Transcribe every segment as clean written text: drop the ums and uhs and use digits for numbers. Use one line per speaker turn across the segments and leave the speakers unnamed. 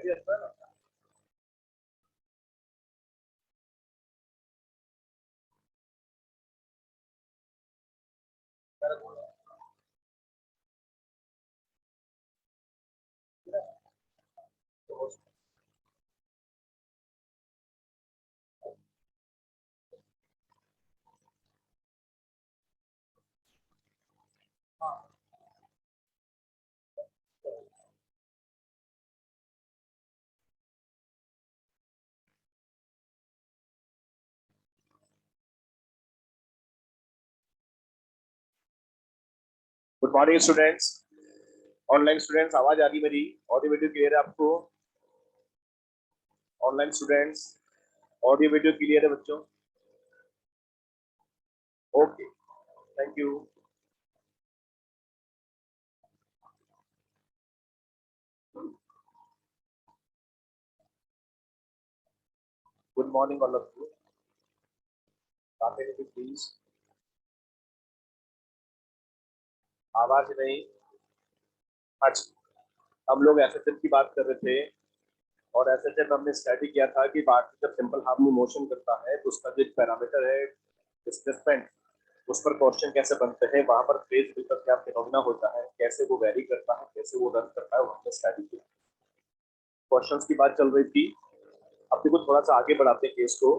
Good morning students, online students, आवाज आ रही मेरी? ऑडियो वीडियो क्लियर है आपको? Online students, audio video clear है बच्चों? Okay, thank you. Good morning all of you, please. आवाज नहीं। अच्छा, हम लोग एसएचएम की बात कर रहे थे और एसएचएम हमने स्टडी किया था कि पार्टिकल जब सिंपल हार्मोनिक मोशन करता है तो उसका जो एक पैरामीटर है डिस्प्लेसमेंट, उस पर क्वेश्चन कैसे बनते हैं, वहां पर फेज फिल्टर क्या फिनोमेना होता है, कैसे वो वेरी करता है, कैसे वो रन करता है, वो हमने स्टडी किया। क्वेश्चंस की बात चल रही थी। अब देखो थोड़ा सा आगे बढ़ाते हैं केस को।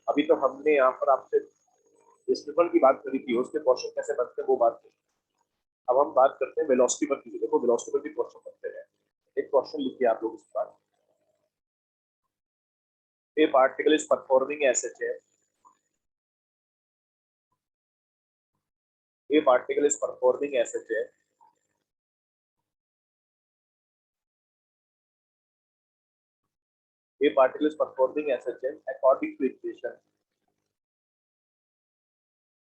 अभी तो हमने यहाँ पर आपसे डिस्प्लेसमेंट की बात करी थी, उसके क्वेश्चन कैसे बनते हैं वो बात करी। अब हम बात करते हैं वेलोसिटी पर की। देखो वेलोसिटी पर भी क्वेश्चन बनते हैं। एक क्वेश्चन लिखिए आप लोग इस बार। A particle is performing SHM. A particle is performing SHM. A particle is performing SHM according to equation.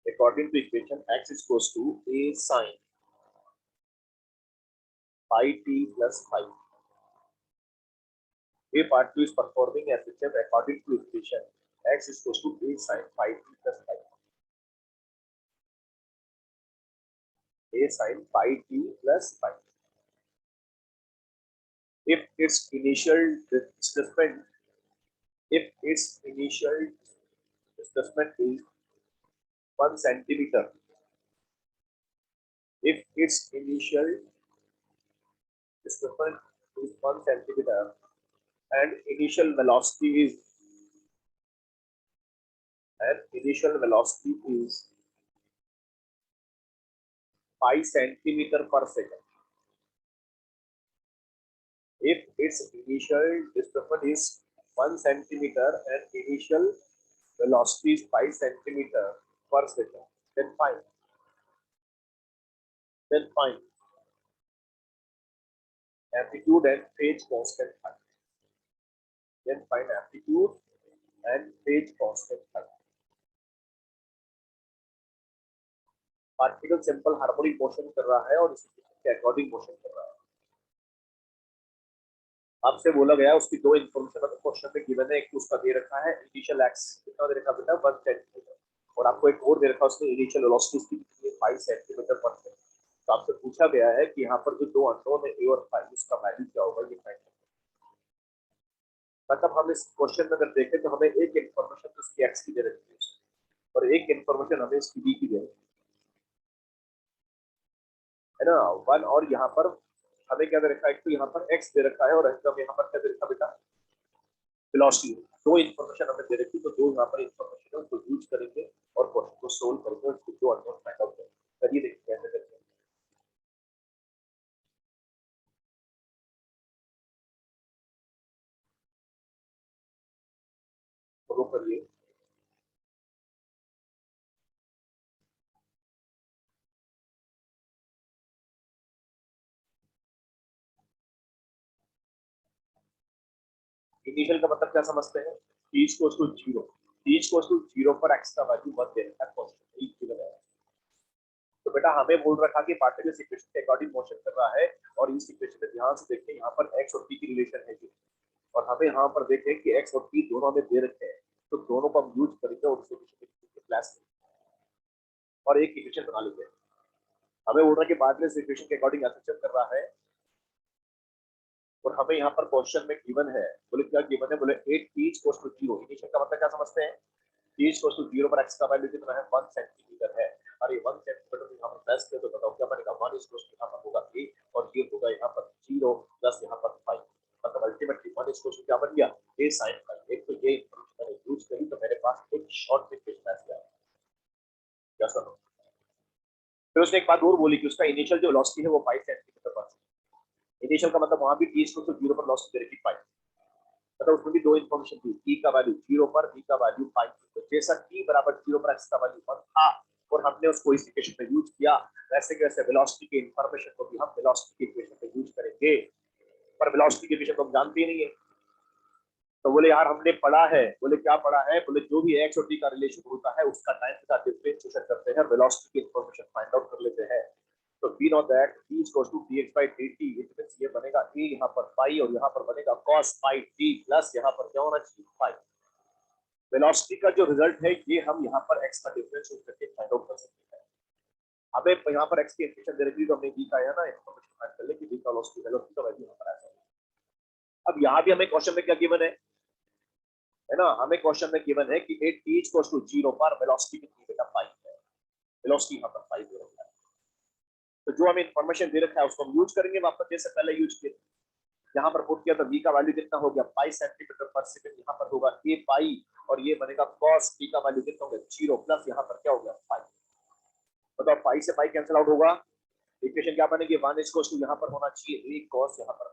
According to equation, x is equals to A sine phi t plus phi. A particle is performing SHM according to equation, x is equals to A sine phi t plus phi. A sine phi t plus phi. If its initial displacement is 1 centimeter, if its initial displacement is 1 centimeter and initial velocity is 5 centimeter per second. If its initial displacement is 1 centimeter and initial velocity is 5 centimeter per second, then find amplitude and phase constant. Then find amplitude and phase constant. Particle simple harmonic motion कर रहा है और इसके according motion कर रहा है। आपसे बोला गया उसकी दो इन्फॉर्मेशन क्वेश्चन में गिवन है। एक तो उसका दे रखा है इनिशियल एक्स कितना दे रखा बेटा 1 सेंटीमीटर, और आपको एक और दे रखा है उसमें इनिशियल वेलोसिटी कितनी है 5 सेंटीमीटर पर सेकंड। तो आपसे पूछा गया है कि यहाँ पर जो दो अननोन है ए और फाई, उसका वैल्यू क्या होगा ये फाइंड करना। मतलब हम इस क्वेश्चन में अगर देखें तो हमें एक इन्फॉर्मेशन तो उसकी एक्स की दे रखी है और एक इन्फॉर्मेशन हमें इसकी बी की दे रखी है ना, वन। और यहाँ पर हमें क्या दे रखा है, एक तो यहाँ पर एक्स दे रखा है और यहाँ पर क्या दे रखा बेटा वेलोसिटी। दो इन्फॉर्मेशन हमें दे रखी, तो दो यहाँ पर इन्फॉर्मेशन है उसको यूज करेंगे और क्वेश्चन को सोल्व करेंगे और दो अननोन फाइंड आउट करेंगे। करिए देखिए कैसे करते हैं। फॉलो करिए। इनिशियल का मतलब क्या समझते हैं, t equals to 0। t equals to 0 पर x का वैल्यू 1 दे रखा है कांस्टेंट एक गिवन है। तो बेटा हमें बोल रखा कि पार्टिकल इस इक्वेशन के अकॉर्डिंग मोशन कर रहा है और इस इक्वेशन में ध्यान से देखें यहाँ पर x और t की रिलेशन है और हमें यहाँ पर देखें कि x और t दोनों हमें दे रखे हैं, तो दोनों को हम यूज करेंगे और इस इक्वेशन को प्लस और एक इक्वेशन बना लेंगे। हमें बोल रहा है कि बाद में इस इक्वेशन के अकॉर्डिंग एसएचएम कर रहा है और हमें यहाँ पर क्वेश्चन में गिवन है, बोले क्या गिवन है, बोले 8 t इक्वल्स टू 0। इनिशियल का मतलब क्या समझते हैं, t इक्वल्स टू 0 पर x का वैल्यू कितना है, 1 सेंटीमीटर है। और ये 1 सेंटीमीटर को यहाँ पर प्लस कर, तो बताओ क्या बनेगा, 1 इक्वल्स टू यहाँ पर होगा a और ये होगा यहाँ पर 0 प्लस यहाँ पर 5, मतलब अल्टीमेटली 1 इक्वल्स टू क्या बन गया, a sin 5। एक तो ये इंफॉर्मेशन मैंने यूज करी तो मेरे पास एक शॉर्ट इक्वेशन आ गया। क्या सुनो, फिर उसने एक बात और बोली कि उसका इनिशियल जो वेलोसिटी है वो 5 सेंटीमीटर पर। इनिशियल का मतलब वहां भी t इक्वल्स टू 0 पर वेलोसिटी दे रखी 5, मतलब उसमें भी दो इन्फॉर्मेशन थी, t का वैल्यू 0 पर, v का वैल्यू 5। तो जैसा t बराबर 0 पर x का वैल्यू 1 था और हमने उसको इस इक्वेशन में यूज किया, वैसे कि वैसे वेलोसिटी के इन्फॉर्मेशन को भी हम वेलोसिटी के इक्वेशन में यूज करेंगे। पर वेलोसिटी के इक्वेशन तो हम जानते ही नहीं है। तो बोले यार हमने पढ़ा है, बोले क्या पढ़ा है, बोले जो भी x और t का रिलेशन होता है उसका टाइम के साथ डिफरेंशिएशन करते हैं, वेलोसिटी की इन्फॉर्मेशन फाइंड आउट कर लेते हैं। तो we know that t equals to dx by dt, it means ये बनेगा a यहाँ पर पाई और यहाँ पर बनेगा cos pi t प्लस यहाँ पर क्या होना चाहिए पाई। वेलोसिटी का जो रिजल्ट है ये हम यहाँ पर x का डिफरेंस करके फाइंड आउट कर सकते हैं। हमें यहाँ पर x की इक्वेशन दे रखी है तो हमने v का है ना इन्फॉर्मेशन फाइंड कर ले कि v का वेलोसिटी का वैल्यू यहाँ पर ऐसा है। अब यहाँ भी हमें क्वेश्चन में क्या गिवन है ना, हमें क्वेश्चन में गिवन है कि 8t इक्वल्स टू 0 पर वेलोसिटी कितनी बेटा 5 है, वेलोसिटी यहाँ पर 5 दे रखा है। तो जो हमें इन्फॉर्मेशन दे रखा है उसको हम यूज करेंगे वापस जैसे पहले यूज किए। यहाँ पर पुट किया तो v का वैल्यू कितना हो गया, 5 सेंटीमीटर पर सेकंड, यहाँ पर होगा a पाई और ये बनेगा cos t का वैल्यू कितना हो गया 0 प्लस यहाँ पर क्या हो गया 5। बताओ पाई से पाई कैंसिल आउट होगा, इक्वेशन क्या बनेगी, 1 इक्वल्स टू यहाँ पर होना चाहिए a cos यहाँ पर।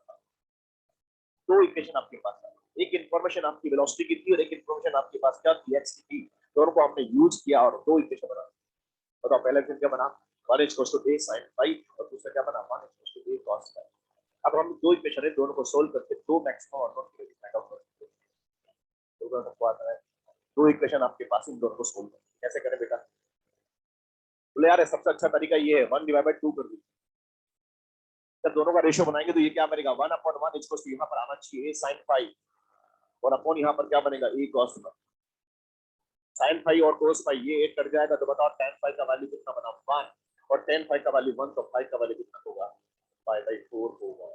दो इक्वेशन आपके पास है, एक इन्फॉर्मेशन आपकी वेलोसिटी की थी और एक इन्फॉर्मेशन आपके पास क्या थी, x की थी। दोनों को हमने यूज किया और दो इक्वेशन बना। बताओ पहला इक्वेशन क्या बना, 1 equals to a sin phi और दूसरा क्या बना, 1 equals to a cos phi। अब हम दो इक्वेशन है, दोनों को सोल्व करके दो मैक्सिमम और नॉन फाइंड आउट करते हैं। दोनों को आता है, दो इक्वेशन आपके पास, इन दोनों को सोल्व करते कैसे करें बेटा, बोले यार सबसे अच्छा तरीका ये है 1 डिवाइड बाय 2 कर दीजिए। जब दोनों का रेशियो बनाएंगे तो ये क्या बनेगा, 1/1 इक्वल्स टू यहाँ पर आना चाहिए a sin phi और अपॉन यहाँ पर क्या बनेगा a cos phi। sin phi और cos phi ये 8 कट जाएगा तो बताओ tan phi का वैल्यू कितना बना 1 और tan phi का वैल्यू 1, तो phi का वैल्यू कितना होगा 5/4 होगा।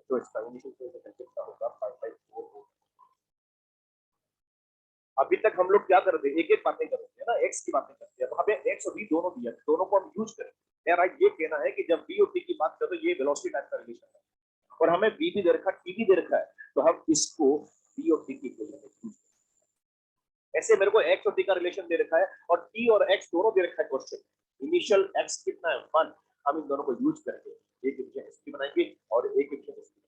तो इसका इनिशियल कोएफिशिएंट कितना होगा 5/4 होगा। अभी तक हम लोग क्या कर रहे थे, एक एक बातें कर रहे थे ना, x की बातें करते हैं। वहां पे x और v दोनों दिया है, दोनों को हम यूज करें। मेरा ये कहना है कि जब v और t की बात करो ये वेलोसिटी टाइम का रिलेशन है और हमें v भी दे रखा है t भी दे रखा है, तो हम इसको v और t की इक्वेशन में यूज करें। ऐसे मेरे को x और t का रिलेशन दे रखा है और t और x दोनों दे रखा है क्वेश्चन, इनिशियल x कितना है 1, हम इन दोनों को यूज करके एक इक्वेशन इसकी बनाएंगे और एक इक्वेशन इसकी।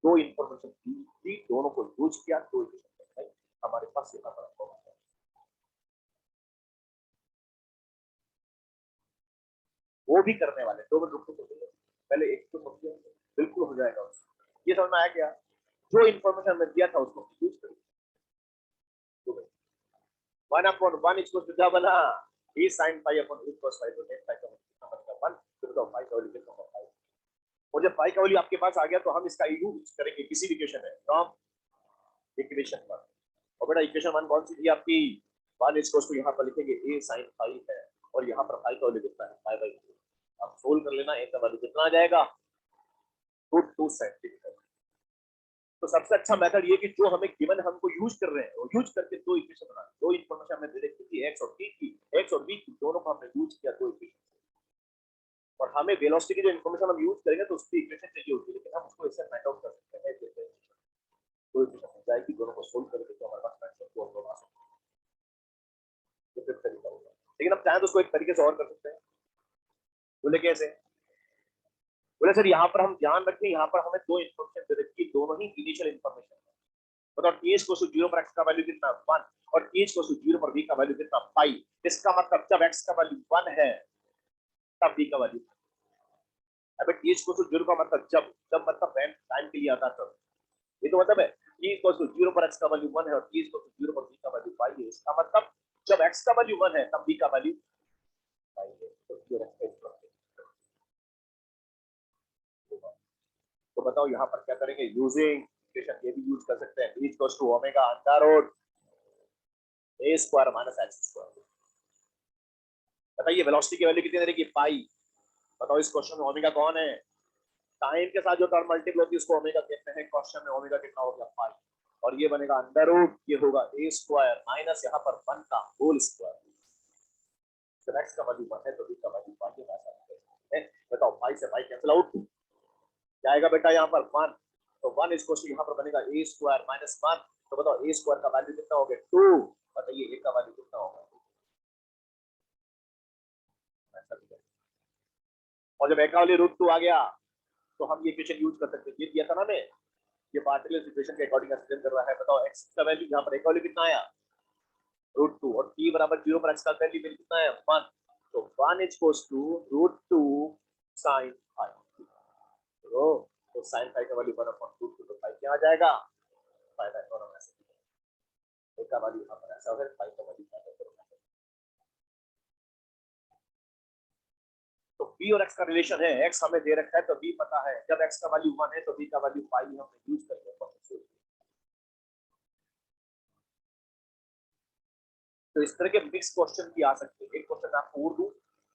दो इंफॉर्मेशन दी, दोनों को यूज किया, दो इक्वेशन बनाई, हमारे पास यहाँ पर वो भी करने वाले। 2 मिनट रुको, पहले एक तो समझिए, बिल्कुल हो जाएगा उससे। ये समझ में आया क्या, जो इन्फॉर्मेशन हमने दिया था उसको यूज करिए। 1/1 इक्वल्स टू क्या बना, a sin phi upon a cos phi, तो tan phi का कितना बनेगा 1, फिर तो phi का वैल्यू कितना होगा 5। और जब phi का वैल्यू आपके पास आ गया तो हम इसका यूज करेंगे किसी भी इक्वेशन में, फ्रॉम इक्वेशन 1। और बेटा इक्वेशन 1 कौन सी थी आपकी, 1 इक्वल्स टू यहाँ पर लिखेंगे a sin phi है और यहाँ पर phi का वैल्यू कितना है 5/4। आप सोल्व कर लेना, a का वैल्यू कितना आ जाएगा, 2 सेंटीमीटर। तो सबसे अच्छा मेथड ये कि जो हमें गिवन हमको यूज कर रहे हैं वो यूज करके दो इक्वेशन बना, दो इन्फॉर्मेशन हमें दे रखी थी x और t की, x और v की, दोनों को हमने यूज किया दो इक्वेशन। और हमें वेलोसिटी की जो इन्फॉर्मेशन हम यूज करेंगे तो उसकी इक्वेशन चाहिए होती है, लेकिन हम उसको ऐसे फाइंड आउट कर सकते हैं जैसे दो इक्वेशन मिल जाएगी, दोनों को सोल्व करके तो हमारे पास मैक्सिमम को हम बना सकते हैं। ये तरीका होगा, लेकिन हम चाहें तो उसको एक तरीके से और कर सकते हैं। बोले कैसे, बोले सर यहाँ पर हम ध्यान रखें, यहाँ पर हमें दो इन्फॉर्मेशन दे रखी है, दोनों ही इनिशियल इन्फॉर्मेशन है। बताओ t इक्वल्स टू 0 पर x का वैल्यू कितना 1 और t इक्वल्स टू 0 पर v का वैल्यू कितना 5। इसका मतलब जब x का वैल्यू 1 है तब v का वैल्यू, अबे t इक्वल्स टू 0 का मतलब जब जब मतलब टाइम के लिए आता है, ये तो मतलब है t इक्वल्स टू 0 पर x का वैल्यू 1 है और t इक्वल्स टू 0 पर v का वैल्यू 5 है। इसका मतलब जब x का वैल्यू 1 है तब v का वैल्यू 5 है। तो बताओ यहाँ पर क्या करेंगे, यूजिंग इक्वेशन ये भी यूज कर सकते हैं, v equals to omega under root a square minus x square. बताइए वेलोसिटी की वैल्यू कितनी रहेगी पाई। बताओ इस क्वेश्चन में ओमेगा कौन है, टाइम के साथ जो टर्म मल्टीपल होती है उसको ओमेगा कहते हैं। क्वेश्चन में ओमेगा कितना हो गया 5, और ये बनेगा अंडर रूट, ये होगा a स्क्वायर माइनस यहाँ पर 1 का होल स्क्वायर। तो x का वैल्यू 1 है तो b का वैल्यू 5 है। बताओ 5 से 5 कैंसिल आउट जाएगा बेटा यहाँ पर 1, तो 1 इसको यहाँ पर बनेगा a स्क्वायर माइनस 1। तो बताओ a स्क्वायर का वैल्यू कितना हो गया 2, बताइए a का वैल्यू कितना होगा। और जब a का वैल्यू रूट 2 आ गया तो हम ये इक्वेशन यूज कर सकते हैं, ये दिया था ना मैं, ये पार्टिकुलर इक्वेशन के अकॉर्डिंग एक्सप्लेन कर रहा है। बताओ x का वैल्यू यहाँ पर a का वैल्यू कितना आया रूट 2, और t बराबर 0 पर x का वैल्यू कितना है 1, तो 1 इक्वल्स टू रूट 2 sin 5। तो sin 5 का वैल्यू 1/2, तो 5 क्या आ जाएगा 5 दोनों में से a का वैल्यू यहाँ पर ऐसा है, 5 का वैल्यू तो b और x का रिलेशन है, x हमें दे रखा है तो b पता है, जब x का वैल्यू 1 है तो b का वैल्यू 5 हमने यूज कर लिया। तो इस तरह के मिक्स क्वेश्चन भी आ सकते हैं। एक क्वेश्चन आपको और दूं,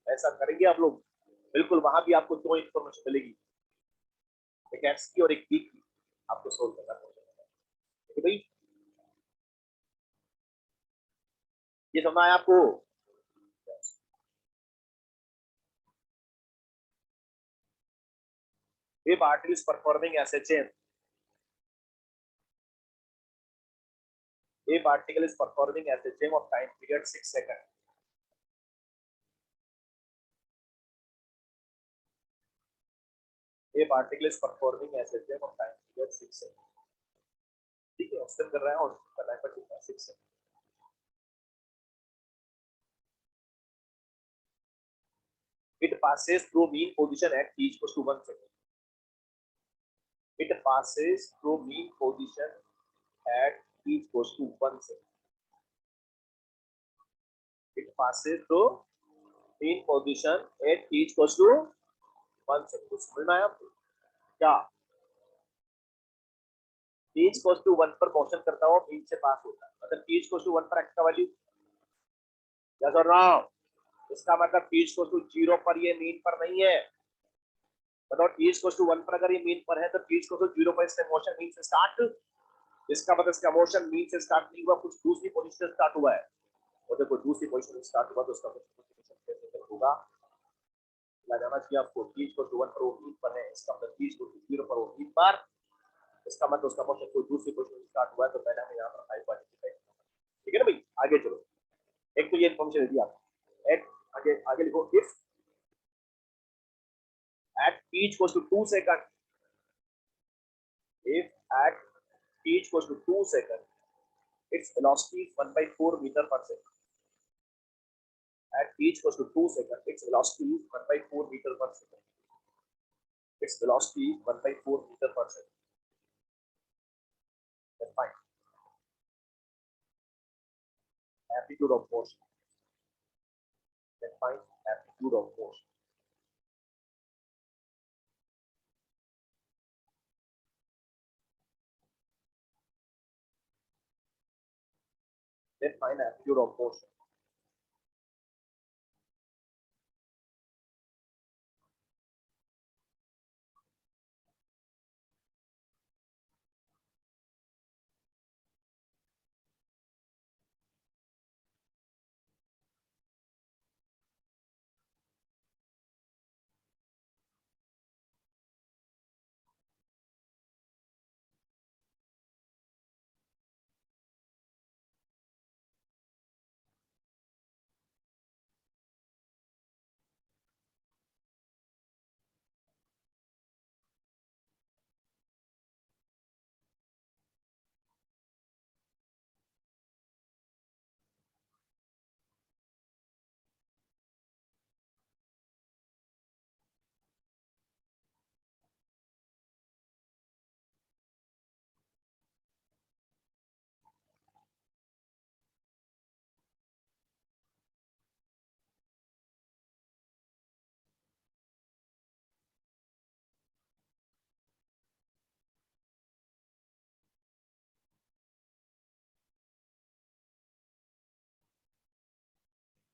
ऐसा करेंगे आप लोग, बिल्कुल वहां भी आपको दो इन्फॉर्मेशन मिलेगी, एक एक्स की और एक बी की, आपको सोल्व करना पड़ेगा। ठीक है भाई, ये समझ आया आपको। ये party is performing S H M, A particle is performing SHM of time period 6 seconds. A particle is performing SHM of time period 6 seconds. ठीक है, ऑप्शन कर रहा है और करना है 6 second. It passes through mean position at t equals to 1 second. It passes through mean position at t equals to 1 second. It passes through mean position at t equals to 1 second. समझना है आपको क्या? t equals to 1 पर motion करता हुआ mean से पास होता है, मतलब t equals to 1 पर x का वैल्यू क्या कर रहा हूं, इसका मतलब t equals to 0 पर ये मीन पर नहीं है। बताओ t equals to 1 पर अगर ये मीन पर है तो t equals to 0 पर इसका मोशन मीन से स्टार्ट, इसका मतलब इसका मोशन मीन से स्टार्ट नहीं हुआ, कुछ दूसरी पोजीशन से स्टार्ट हुआ है, और जब कोई दूसरी पोजीशन से स्टार्ट हुआ तो उसका पोजीशन कैसे होगा लगाना चाहिए आपको। t equals to 1 पर वो मीन पर है, इसका मतलब t equals to 0 पर वो मीन पर, इसका मतलब उसका मोशन कोई दूसरी पोजीशन से स्टार्ट हुआ है, तो पहले हमें यहाँ पर फाइव क्वांटिफाई करना है। ठीक है ना भाई, आगे चलो, एक तो ये इन्फॉर्मेशन दी आपको। एट आगे आगे लिखो, if at t equals to 2 seconds, if at t equals to 2 seconds, its velocity is 1 by 4 meter per second. At t equals to 2 seconds, its velocity is 1 by 4 meter per second. Its velocity is 1 by 4 meter per second. That's fine. Amplitude of motion. That's fine. Amplitude of motion. Let's find amplitude of motion.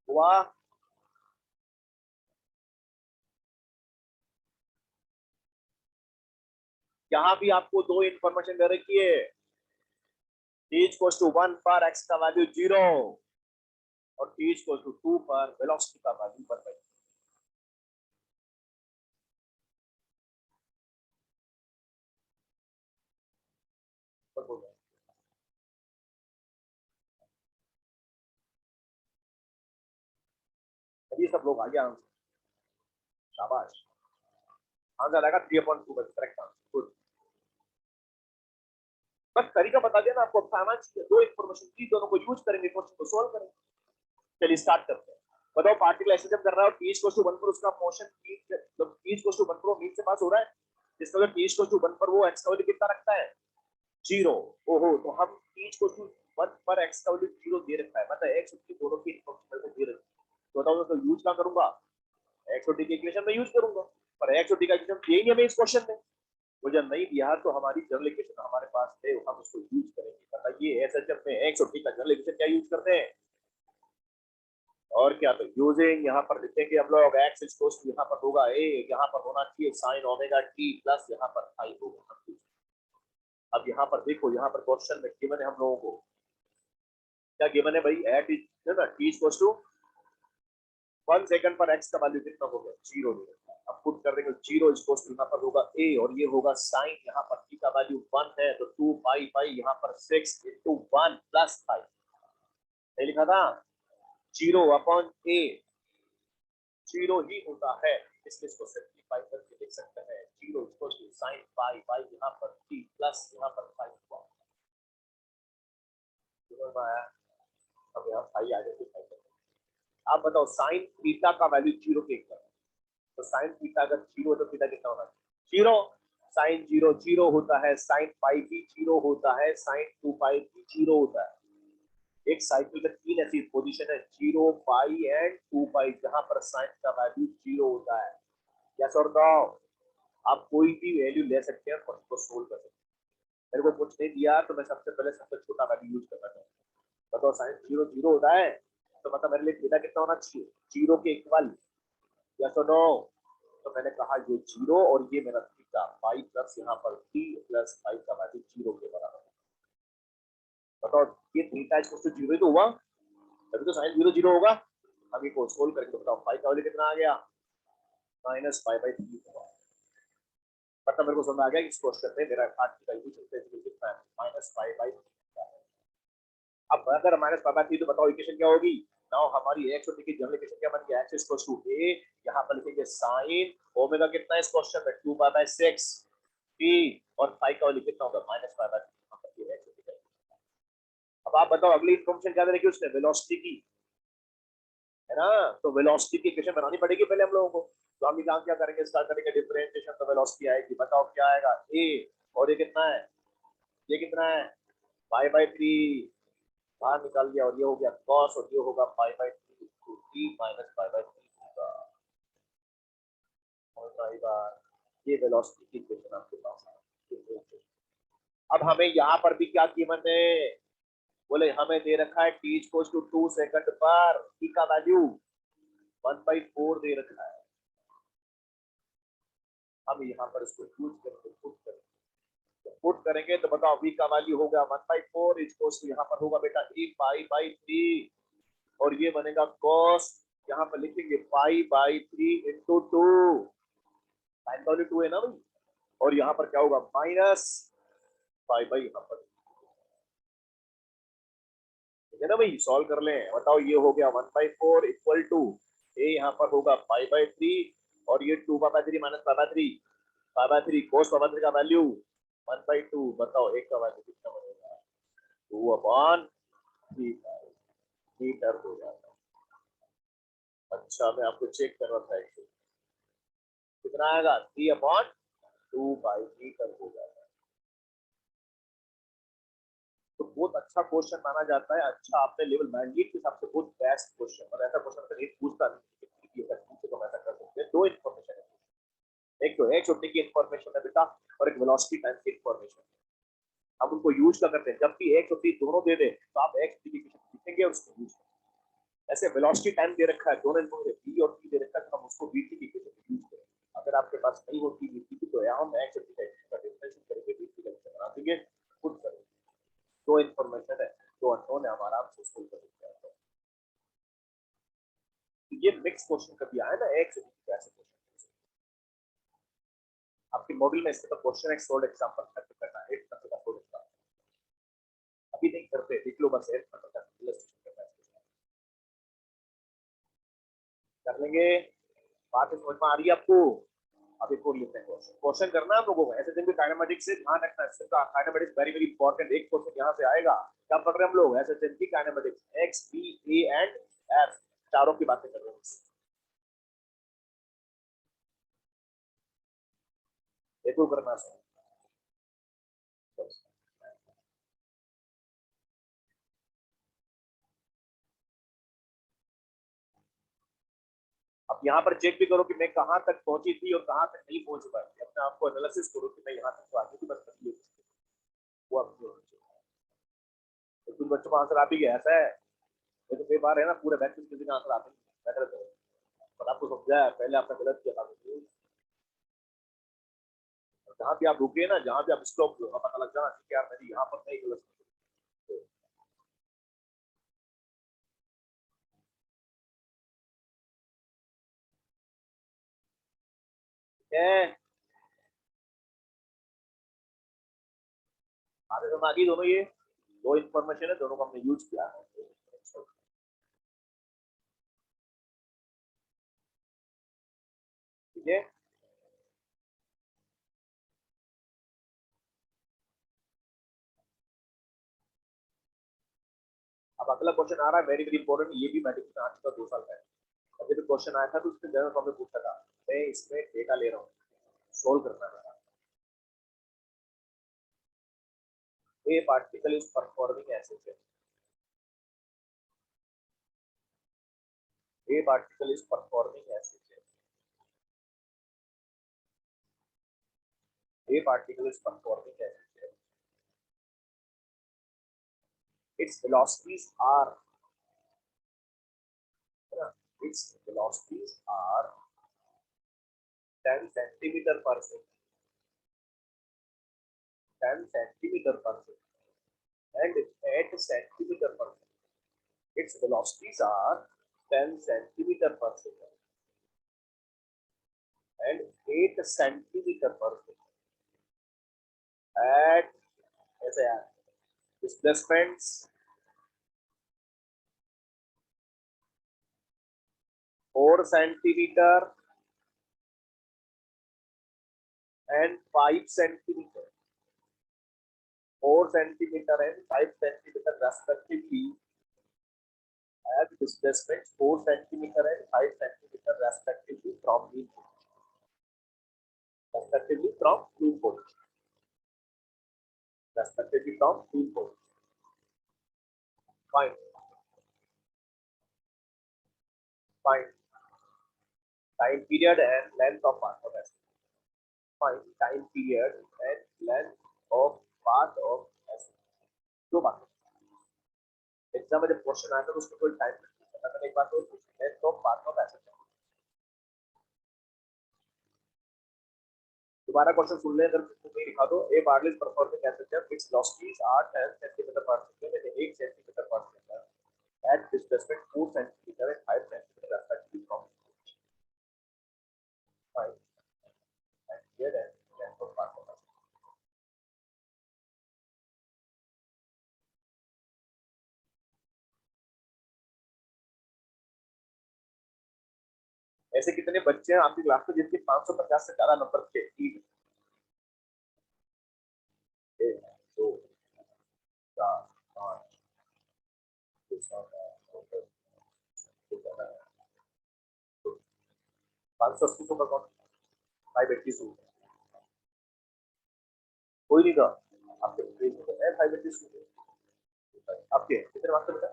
हुआ यहाँ भी आपको दो information दे रखी है, t equals to 1 पर x का value 0 और t इक्वल्स टू 2 पर वेलोसिटी का वैल्यू 1/2। ये सब लोग आ गया, शाबाश। आंसर आएगा 3/2 बस, करेक्ट आंसर, गुड। बस तरीका बता दिया ना आपको, बताना चाहिए, दो इंफॉर्मेशन दी, दोनों को यूज करेंगे, क्वेश्चन को सॉल्व करेंगे। चलिए स्टार्ट करते हैं। बताओ पार्टिकल ऐसे जब कर रहा है और t इक्वल्स टू 1 पर उसका मोशन मतलब t इक्वल्स टू 1 पर वो मीन से पास हो रहा है, जिसका मतलब t इक्वल्स टू 1 पर वो x का वैल्यू कितना रखता है, 0। ओहो, तो हम t इक्वल्स टू 1 पर x का वैल्यू 0 दे रखा है, मतलब x और t दोनों की इंफॉर्मेशन में दे रखी है। तो बताओ तो यूज क्या करूंगा, x और t के इक्वेशन में यूज करूंगा, पर x और t का इक्वेशन दिए नहीं हमें इस क्वेश्चन में, वो जब नहीं दिया तो हमारी जनरल इक्वेशन हमारे पास है, हम उसको यूज करेंगे। बताइए एसएचएफ में x और t का जनरल इक्वेशन क्या यूज करते हैं, और क्या, तो यूजिंग यहाँ पर लिखेंगे हम लोग x इक्वल्स टू यहाँ पर होगा a, यहाँ पर होना चाहिए sin ओमेगा t प्लस यहाँ पर फाई होगा। अब यहाँ पर देखो, यहाँ पर क्वेश्चन में गिवन है हम लोगों को, क्या गिवन है भाई, एट है ना t इक्वल्स टू 1 सेकंड पर x का वैल्यू कितना हो गया, 0 दे रखा है। अब पुट कर देंगे 0 इक्वल्स टू यहाँ पर होगा a और ये होगा sin, यहाँ पर t का वैल्यू 1 है तो 2 पाई पाई यहाँ पर 6 into 1 प्लस 5, ये लिखा था 0 अपॉन a, 0 ही होता है, इसलिए इसको सिंपलीफाई करके लिख सकते हैं 0 इक्वल्स टू sin पाई पाई यहाँ पर t प्लस यहाँ पर 5 हुआ। अब यहाँ 5 आ जाए। आप बताओ sin थीटा का वैल्यू 0 के इक्वल, तो sin थीटा अगर 0 तो थीटा कितना होना चाहिए, 0। sin 0 0 होता है, sin पाई भी 0 होता है, sin 2 पाई भी 0 होता है। एक साइकिल में तीन ऐसी पोजीशन है, 0 पाई एंड 2 पाई, जहां पर sin का वैल्यू 0 होता है। यस और नो, आप कोई भी वैल्यू ले सकते हैं और उसको सोल्व कर सकते हैं। मेरे को कुछ नहीं दिया तो मैं सबसे पहले सबसे छोटा वैल्यू यूज करना चाहूँ। बताओ sin 0 0 होता है, तो मतलब मेरे लिए थीटा कितना होना चाहिए, 0 के इक्वल। यस और नो, तो मैंने कहा ये 0 और ये मेरा थीटा, पाई प्लस यहाँ पर t प्लस पाई का वैल्यू 0 के बराबर। बताओ ये थीटा इक्वल टू 0 ही तो हुआ, तभी तो sin 0 0 होगा। हम ये को सोल्व करके तो बताओ पाई का वैल्यू कितना आ गया, माइनस पाई बाई 3 होगा। मतलब मेरे को समझ आ गया कि इस क्वेश्चन में मेरा पार्ट की वैल्यू कितना है, माइनस पाई बाई 3। अब अगर माइनस पाई बाई 3 तो बताओ इक्वेशन क्या होगी, नाउ हमारी x और t की जनरल इक्वेशन क्या बन गया, x इक्वल्स टू a, यहां पर लिखेंगे sin ओमेगा कितना है इस क्वेश्चन में, 2 पाई बाई 6 t और पाई का वैल्यू कितना होगा, माइनस पाई बाई 3। अब आप बताओ अगली इन्फॉर्मेशन क्या देगी उसने, वेलोसिटी की, है ना, तो वेलोसिटी की इक्वेशन बनानी पड़ेगी पहले हम लोगों को। तो हम यहाँ क्या करेंगे, स्टार्ट करेंगे डिफरेंशिएशन, तो वेलोसिटी आएगी, बताओ क्या आएगा, a और ये कितना है, ये कितना है, पाई बाई 3 बाहर निकाल दिया और ये हो गया cos और ये होगा पाई बाई 3 तो t माइनस पाई बाई 3 होगा। और कई बार ये वेलोसिटी की इक्वेशन आपके पास है। अब हमें यहाँ पर भी क्या कीमत है, बोले हमें दे रखा है t इक्वल्स टू 2 सेकंड पर t का वैल्यू 1/4 दे रखा है। हम यहाँ पर इसको यूज करके पुट करेंगे तो बताओ v का वैल्यू हो गया 1/4 इक्वल्स टू यहाँ पर होगा बेटा a पाई बाई 3 और ये बनेगा cos, यहाँ पर लिखेंगे पाई बाई 3 इंटू 2, साइन का वैल्यू 2 है ना भाई, और यहाँ पर क्या होगा माइनस पाई बाई, यहाँ पर ठीक है ना भाई, सॉल्व कर लें। बताओ ये हो गया 1/4 इक्वल टू a, यहाँ पर होगा पाई बाई 3 और ये 2 pi by 3 minus pi by 3, pi by 3 cos pi by 3 का वैल्यू 1/2। बताओ एक का वैल्यू कितना बनेगा, 2/3 मीटर हो जाता है। अच्छा मैं आपको चेक कर रहा था, कितना आएगा 3/2 बाई मीटर हो जाता है। तो बहुत अच्छा क्वेश्चन माना जाता है, अच्छा आपने लेवल मैंडेट के हिसाब से बहुत बेस्ट क्वेश्चन, और ऐसा क्वेश्चन कहीं पूछता नहीं तो हम ऐसा कर सकते हैं। दो इन्फॉर्मेशन है, एक तो एक्स और टी की इन्फॉर्मेशन है बेटा, और एक वेलोसिटी टाइम की इन्फॉर्मेशन। हम उनको यूज क्या करते हैं, जब भी एक्स और टी दोनों दे दे तो आप एक्स टी की इक्वेशन लिखेंगे और उसको यूज करेंगे। ऐसे वेलोसिटी टाइम दे रखा है, दोनों इन्फॉर्मेशन बी और टी दे रखा है, तो हम उसको बी टी की इक्वेशन यूज करेंगे। अगर आपके पास नहीं होती बीसीबी तो यहाँ हम एक्स का डिफरेंशिएट करके बीसीबी का बना देंगे, खुद करेंगे। दो इन्फॉर्मेशन है, दो अननोन है हमारा, आप उसको कर सकते हैं। तो ये मिक्स क्वेश्चन कभी आया ना, एक्स ऐसे क्वेश्चन आपके मॉडल में, इसके तो क्वेश्चन एक सोल्ड एग्जांपल करना है, एक तरह का सोल्ड एग्जांपल अभी नहीं करते, देख लो बस, एक तरह का इलस्ट्रेशन करना है, कर लेंगे। बात समझ में आ रही है आपको? अब एक और लेते हैं क्वेश्चन, क्वेश्चन करना है हम लोगों को ऐसे दिन भी काइनेमेटिक्स से ध्यान रखना है, सिर्फ काइनेमेटिक्स वेरी वेरी इंपॉर्टेंट। एक क्वेश्चन यहाँ से आएगा, क्या पढ़ रहे हैं हम लोग, ऐसे दिन की kinematics, X B A and F, चारों की बातें कर रहे हैं। देखो करना है। अब यहाँ पर चेक भी करो कि मैं कहाँ तक पहुंची थी और कहाँ तक नहीं पहुंच पाई, अपने आपको एनालिसिस करो कि मैं यहाँ तक तो आगे भी बस कर वो अब तो कुछ बच्चों का आंसर आ भी गया, ऐसा है। ये तो कई बार है ना, पूरे बैच में किसी का आंसर आते नहीं, पर आपको समझा है, पहले आपने गलत किया था। जहाँ भी आप रुके ना, जहाँ भी आप स्टॉप हो, पता लग जाना कि यार मेरी यहाँ पर नहीं गलत है। आधे समय आगे दोनों, ये दो इन्फॉर्मेशन है, दोनों को हमने यूज किया है। ठीक है, अब अगला क्वेश्चन आ रहा है वेरी वेरी इंपॉर्टेंट, ये भी मैट्रिक्स में आ चुका 2 साल पहले। जब क्वेश्चन आया था तो उसके जनरल फॉर्म में पूछा था, मैं इसमें डेटा ले रहा हूँ, सोल्व करना है। A particle is performing as a A particle is performing as A particle is performing as its velocities are its velocities are 10 centimeter per second, 10 centimeter per second, and 8 centimeter per second. Its velocities are 10 centimeter per second and 8 centimeter per second. At ऐसे यार displacements 4 centimeter and 5 centimeter, 4 centimeter and 5 centimeter respectively, at displacement 4 centimeter and 5 centimeter respectively from mean point. Respectively from mean point. Respectively from mean point. Fine. Fine. Time period and length of path of acid. Fine. Time period and length of path of acid. दो बात exam में जब question आया था तो उसमें कोई time नहीं पता, मैंने एक बात और पूछी, length of path of acid. दोबारा क्वेश्चन सुन ले, अगर नहीं लिखा दो, a particle is performing acid जब its velocities are 10 centimetre per second यानी 1 centimetre per second at displacement 4 centimetre and 5 centimetre respectively from 5 and here and length of path of acid. ऐसे कितने बच्चे हैं आपकी क्लास में जिनके 550 से ज्यादा नंबर थे? 3 1 2 4 5 6 7 580 का कौन? 580 कोई नहीं था आपके पेज में, है 580। आपके कितने मार्क्स बेटा?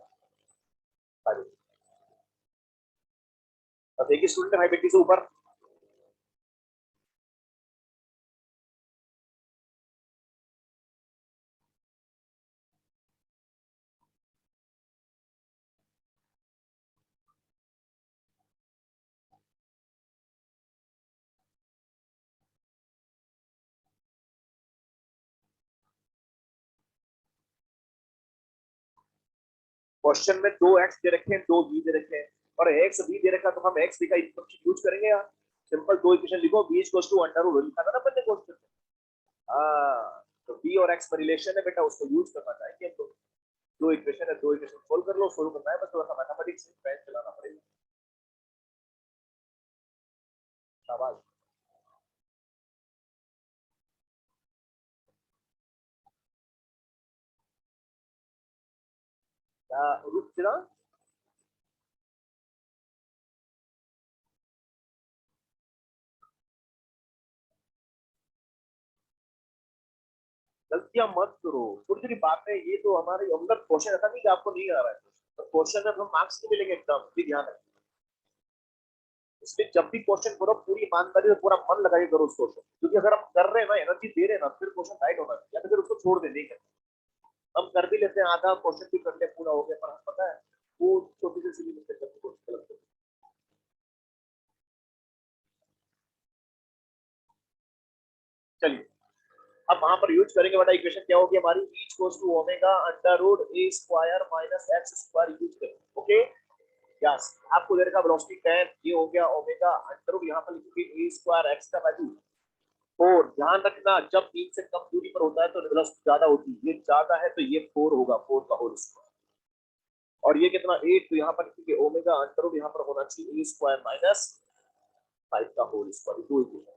580। बस एक ही स्टूडेंट है 580 से ऊपर? क्वेश्चन में दो एक्स दे रखे हैं, दो बी दे रखे हैं, और एक्स बी दे रखा, तो हम एक्स बी का यूज करेंगे यार। सिंपल दो इक्वेशन लिखो, B equals to under root लिखा था ना अपन ने क्वेश्चन में। हाँ, तो बी और एक्स में रिलेशन है बेटा, उसको यूज करना चाहिए। तो दो इक्वेशन है, दो इक्वेशन सोल्व कर लो, सोल्व करना है बस, थोड़ा सा मैथमेटिक्स ब्रेन चलाना पड़ेगा। शाबाश। क्या रुक चला? गलतियां मत करो, छोटी छोटी बातें, ये तो हमारे अंदर क्वेश्चन ऐसा नहीं कि आपको नहीं आ रहा है, तो क्वेश्चन में हम मार्क्स नहीं मिलेंगे एकदम, भी ध्यान रखना। इसलिए जब भी क्वेश्चन करो पूरी ईमानदारी से पूरा मन लगाइए करो उस क्वेश्चन, क्योंकि अगर हम कर रहे हैं ना, एनर्जी दे रहे हैं ना, फिर क्वेश्चन राइट होना चाहिए, या तो फिर उसको छोड़ दे, नहीं करते। हम कर भी लेते हैं, आधा क्वेश्चन भी कर ले, पूरा हो गया, पर हमें पता है वो छोटी सी सिली मिस्टेक करके क्वेश्चन गलत कर। चलिए, अब वहां पर यूज करेंगे बेटा, इक्वेशन क्या होगी हमारी, v equals to omega under root a square minus x square use करेंगे। Okay, yes. आपको देर का वेलोसिटी 10, ये हो गया ओमेगा अंडर रूट, यहाँ पर लिखोगे a स्क्वायर x का वैल्यू 4। ध्यान रखना, जब 3 से कम दूरी पर होता है तो वेलोसिटी ज्यादा होती है, ये ज्यादा है तो ये 4 होगा, 4 का होल स्क्वायर। और ये कितना 8, तो यहाँ पर लिखोगे ओमेगा अंडर रूट, यहाँ पर होना चाहिए a स्क्वायर माइनस 5 का होल स्क्वायर। दो इक्वेशन,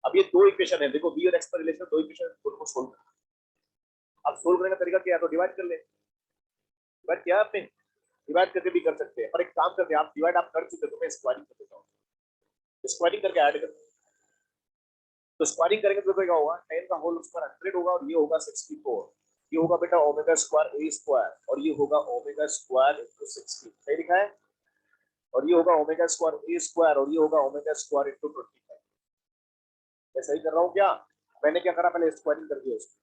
अब ये दो इक्वेशन है, देखो बी और एक्स का रिलेशन, दो इक्वेशन को सोल्व करना। अब सोल्व करने का तरीका क्या है, तो डिवाइड कर ले। डिवाइड किया आपने? डिवाइड करके भी कर सकते हैं, पर एक काम करते हैं, आप डिवाइड आप कर चुके हो, तो मैं स्क्वायरिंग कर देता हूँ। स्क्वायरिंग करके ऐड कर, तो स्क्वायरिंग करेंगे तो क्या होगा, 10 का होल स्क्वायर 100 होगा, और ये होगा 64। ये होगा बेटा ओमेगा स्क्वायर ए स्क्वायर, और ये होगा ओमेगा स्क्वायर इंटू 60, सही लिखा है। और ये होगा ओमेगा स्क्वायर ए स्क्वायर, और ये होगा ओमेगा स्क्वायर इंटू 25। मैं सही कर रहा हूँ क्या? मैंने क्या करा, पहले स्क्वायरिंग कर दिया उसको,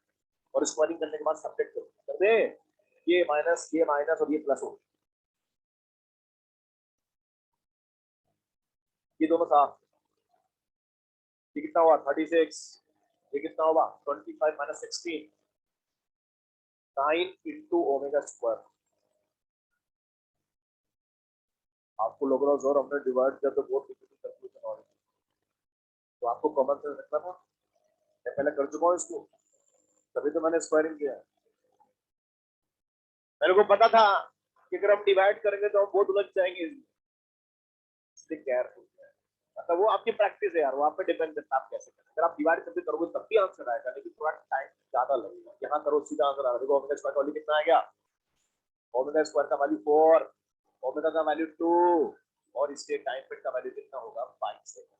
और स्क्वायरिंग करने के बाद सब्ट्रैक्ट कर दे, ये माइनस और ये प्लस हो, ये दोनों साथ, ये कितना हुआ 36, ये कितना होगा 25 माइनस 16, 9 इंटू ओमेगा स्क्वायर। आपको लग रहा है सर हमने डिवाइड किया तो बहुत डिफिकल्ट कैलकुलेशन हो रही है, तो आपको कॉमन सेंस रखना था, मैं पहले कर चुका हूँ इसको, तभी तो मैंने स्क्वायरिंग किया। मेरे को पता था कि अगर हम डिवाइड करेंगे तो हम बहुत उलझ जाएंगे, इसलिए केयरफुल। मतलब वो आपकी प्रैक्टिस है यार, वो आप पे डिपेंड करता है आप कैसे करें। अगर आप डिवाइड करके करोगे तब भी आंसर आएगा, लेकिन थोड़ा टाइम ज्यादा लगेगा। यहाँ करो सीधा आंसर आ रहा है, देखो ओमेगा स्क्वायर का वैल्यू कितना आ गया, ओमेगा स्क्वायर का वैल्यू 4, ओमेगा का वैल्यू 2, और इसके टाइम पीरियड का वैल्यू कितना होगा 5 सेकंड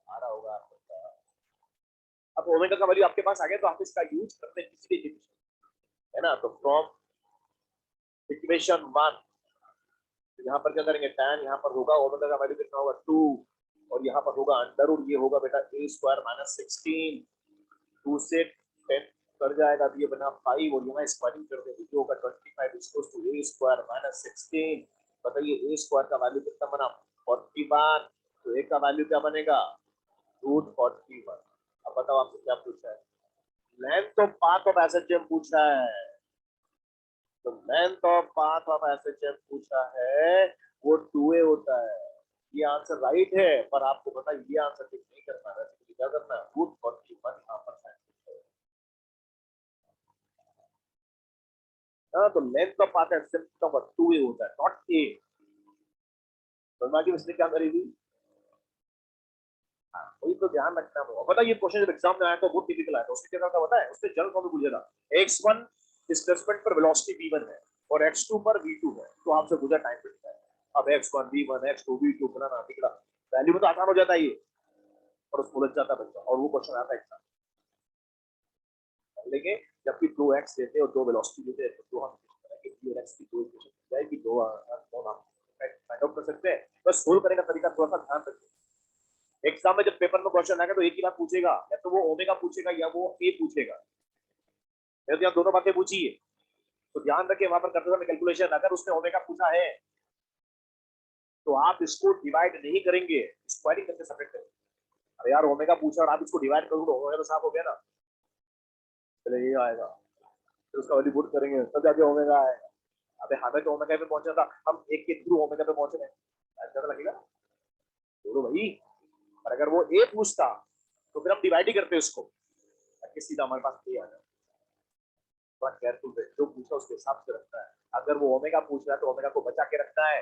आ रहा होगा आपका। अब ओमेगा का वैल्यू आपके पास आ गया, तो आप इसका यूज करते हैं किसी भी इक्वेशन, है ना। तो फ्रॉम इक्वेशन 1, यहाँ पर क्या करेंगे, tan यहाँ पर होगा, ओमेगा का वैल्यू कितना होगा 2, और यहाँ पर होगा अंडर रूट, ये होगा बेटा a स्क्वायर माइनस 16, 2 से 10 कर जाएगा, तो ये बना 5, और यहाँ स्क्वायरिंग कर देंगे, ये होगा 25 equals to a square minus 16। बताइए a स्क्वायर का वैल्यू कितना बना 41, तो a का वैल्यू क्या बनेगा रूट 41। अब बताओ आपसे क्या पूछा है, length of path of SHM पूछा है, तो length of path of SHM पूछा है, वो 2a होता है। ये आंसर राइट है, पर आपको पता ये आंसर ठीक नहीं कर पा रहा है, क्या करना है, रूट 41 यहाँ पर साइन। हाँ, तो लेंथ ऑफ पाथ एसएचएम का 2a होता है, नॉट a। तो बाकी इसने क्या करेगी, हाँ वही तो ध्यान रखना होगा। पता ये क्वेश्चन जब एग्जाम में आया तो बहुत डिफिकल्ट आया था, उसके क्या था पता है, उससे जनरल फॉर्म में पूछा था, x1 डिस्प्लेसमेंट पर वेलोसिटी v1 है और x2 पर v2 है, तो आपसे पूछा टाइम पीरियड है। अब x1 v1 x2 v2 बनाना निकला, वैल्यू में तो आसान हो जाता है ये, और उसको उलझ जाता बच्चा, और वो क्वेश्चन आता है एग्जाम लेके, जबकि दो x देते हैं और दो वेलोसिटी देते हैं, तो हम v और x की दो इक्वेशन जाएगी, दो हम फाइंड आउट कर सकते हैं। बस सोल्व करने का तरीका थोड़ा सा ध्यान रखिए, एग्जाम में जब पेपर में क्वेश्चन आएगा तो एक ही बात पूछेगा, या तो वो ओमेगा पूछेगा या वो ए पूछेगा, या तो यहाँ दोनों बातें पूछी है। तो ध्यान रखें वहां पर करते समय कैलकुलेशन, अगर उसने ओमेगा पूछा है तो आप इसको डिवाइड नहीं करेंगे, स्क्वायरिंग करके सेपरेट करेंगे। अरे यार ओमेगा पूछा और आप इसको डिवाइड करोगे तो ओमेगा तो साफ हो गया ना, चले ये आएगा, फिर उसका वैल्यू पुट करेंगे तब जाके ओमेगा आएगा। अबे हमें तो ओमेगा पे पहुंचना था, हम एक के थ्रू ओमेगा पे पहुंच रहे हैं, ऐसा लगेगा बोलो भाई। और अगर वो ए पूछता तो फिर हम डिवाइड ही करते उसको, ताकि सीधा हमारे पास ए आ जाए। बड़ा केयरफुल है, जो पूछा उसके हिसाब से रखना है। अगर वो ओमेगा पूछ रहा है तो ओमेगा को बचा के रखना है,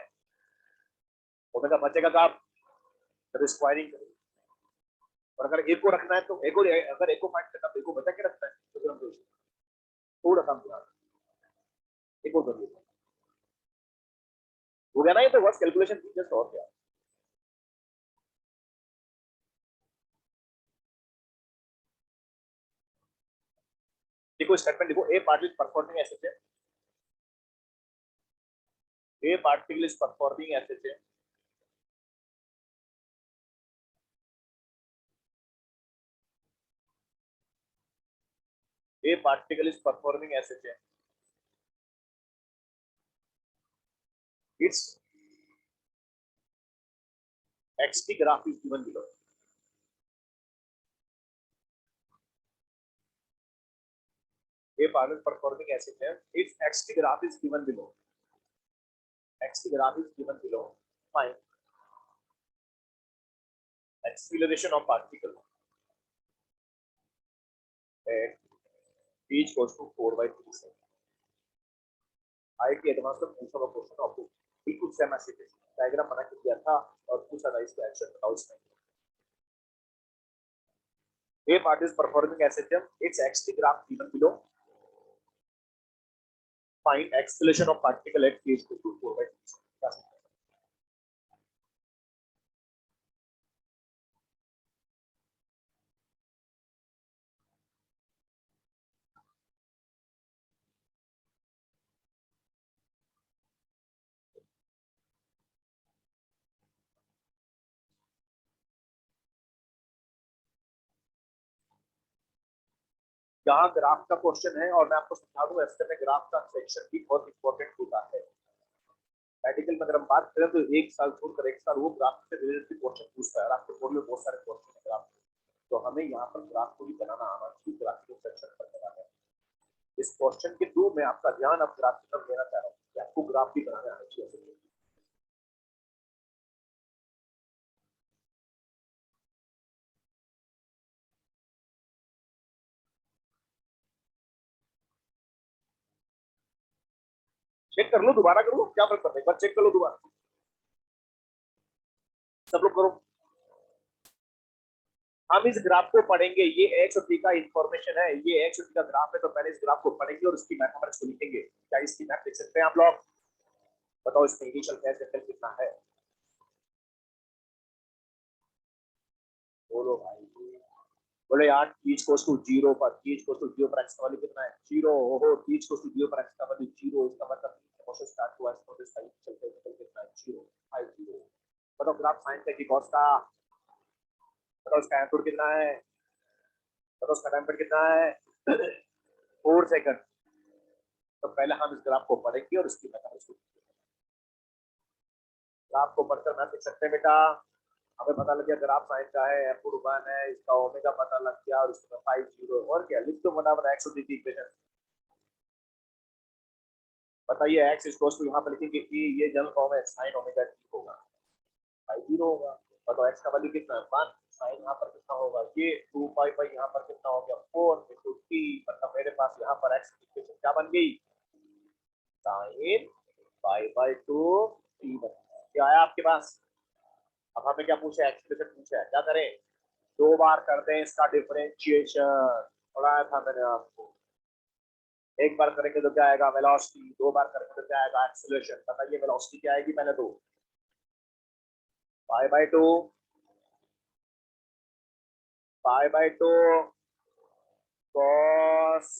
ओमेगा बचेगा कब, जब स्क्वायरिंग करेंगे। और अगर एक को रखना है तो एक को, अगर एक को फाइंड करना तो एक को बचा के रखना है, तो फिर हम थोड़ा सा एक और कर लेते हो गया ना, ये तो बस कैलकुलेशन थी जस्ट, और क्या। देखो स्टेटमेंट देखो, a particle performing S H है, a particle is performing S H है, a particle is performing S H है, it's XT graph is given below. A particle performing SHM, its XT graph is given below. XT graph is given below. Find acceleration of particle at t equals to 4/3 second. IIT advance में पूछा हुआ question आपको बिल्कुल same ऐसे diagram बना के दिया था और पूछा था इसका एक्शन बताओ इसमें। A part is performing SHM, its XT graph given below. Find acceleration of particle at t equals to 4/3 second. यहाँ ग्राफ का क्वेश्चन है और मैं आपको समझा दूं, ऐसे में ग्राफ का सेक्शन भी बहुत इंपॉर्टेंट होता है। मेडिकल में अगर हम बात करें तो एक साल छोड़कर एक साल वो ग्राफ से रिलेटेड क्वेश्चन पूछता है। आपके बोर्ड में बहुत सारे क्वेश्चन है ग्राफ, तो हमें यहाँ पर ग्राफ को भी बनाना आना चाहिए, ग्राफ के सेक्शन पर बनाना है। इस क्वेश्चन के थ्रू मैं आपका ध्यान अब ग्राफ की तरफ देना चाह रहा हूँ कि आपको ग्राफ भी बनाना आना चाहिए। चेक कर लो, दोबारा कर लो, क्या फर्क पड़ता है, एक बार चेक कर लो दोबारा, सब लोग करो। हम इस ग्राफ को पढ़ेंगे, ये एक्स और टी का इंफॉर्मेशन है, ये एक्स और टी का ग्राफ है, तो पहले इस ग्राफ को पढ़ेंगे और उसकी मैथमेटिक्स को लिखेंगे। क्या इसकी मैथ लिख सकते हैं आप लोग, बताओ इसमें इनिशियल गैस एंगल कितना है, बोलो भाई। बोले यार टीच कोस टू जीरो पर, टीच कोस टू जीरो पर एक्स का वैल्यू कितना है, जीरो। ओहो, टीच कोस टू जीरो पर एक्स का वैल्यू जीरो, इसका मतलब प्रोसेस स्टार्ट हुआ है प्रोसेस टाइम चलते चलते कितना है, जीरो, 5 0। बताओ ग्राफ साइन का की कॉस का, बताओ इसका एम्पलीट्यूड कितना है, बताओ इसका टाइम पीरियड कितना है, 4 सेकंड। तो पहले हम इस ग्राफ को पढ़ेंगे और इसकी मैथमेटिक्स, ग्राफ को पढ़कर मैथ लिख सकते हैं बेटा। हमें पता लग गया ग्राफ साइन का है, एम्पलीट्यूड 1 है, इसका ओमेगा पता लग गया और इसका 5 0, और क्या लिख दो बराबर एक्स और टी की इक्वेशन। बताइए एक्स इक्वल्स टू, यहाँ पर लिखेंगे कि ये जनरल फॉर्म है, साइन ओमेगा टी होगा, 5 0 होगा। बताओ एक्स का वैल्यू कितना है 1, साइन यहाँ पर कितना होगा, ये 2 पाई यहाँ पर कितना हो गया 4 इंटू टी, मतलब मेरे पास यहाँ पर एक्स की इक्वेशन क्या बन गई, साइन पाई/2 टी बन गया। क्या आया आपके पास। अब हमें क्या पूछा है, एक्सप्रेशन पूछा है, क्या करें, 2 बार कर दें इसका डिफरेंशिएशन, पढ़ाया था मैंने आपको। एक बार करेंगे तो क्या आएगा वेलोसिटी, 2 बार करेंगे तो क्या आएगा एक्सेलरेशन। बताइए वेलोसिटी क्या आएगी, पहले तो पाई/2, पाई/2 कॉस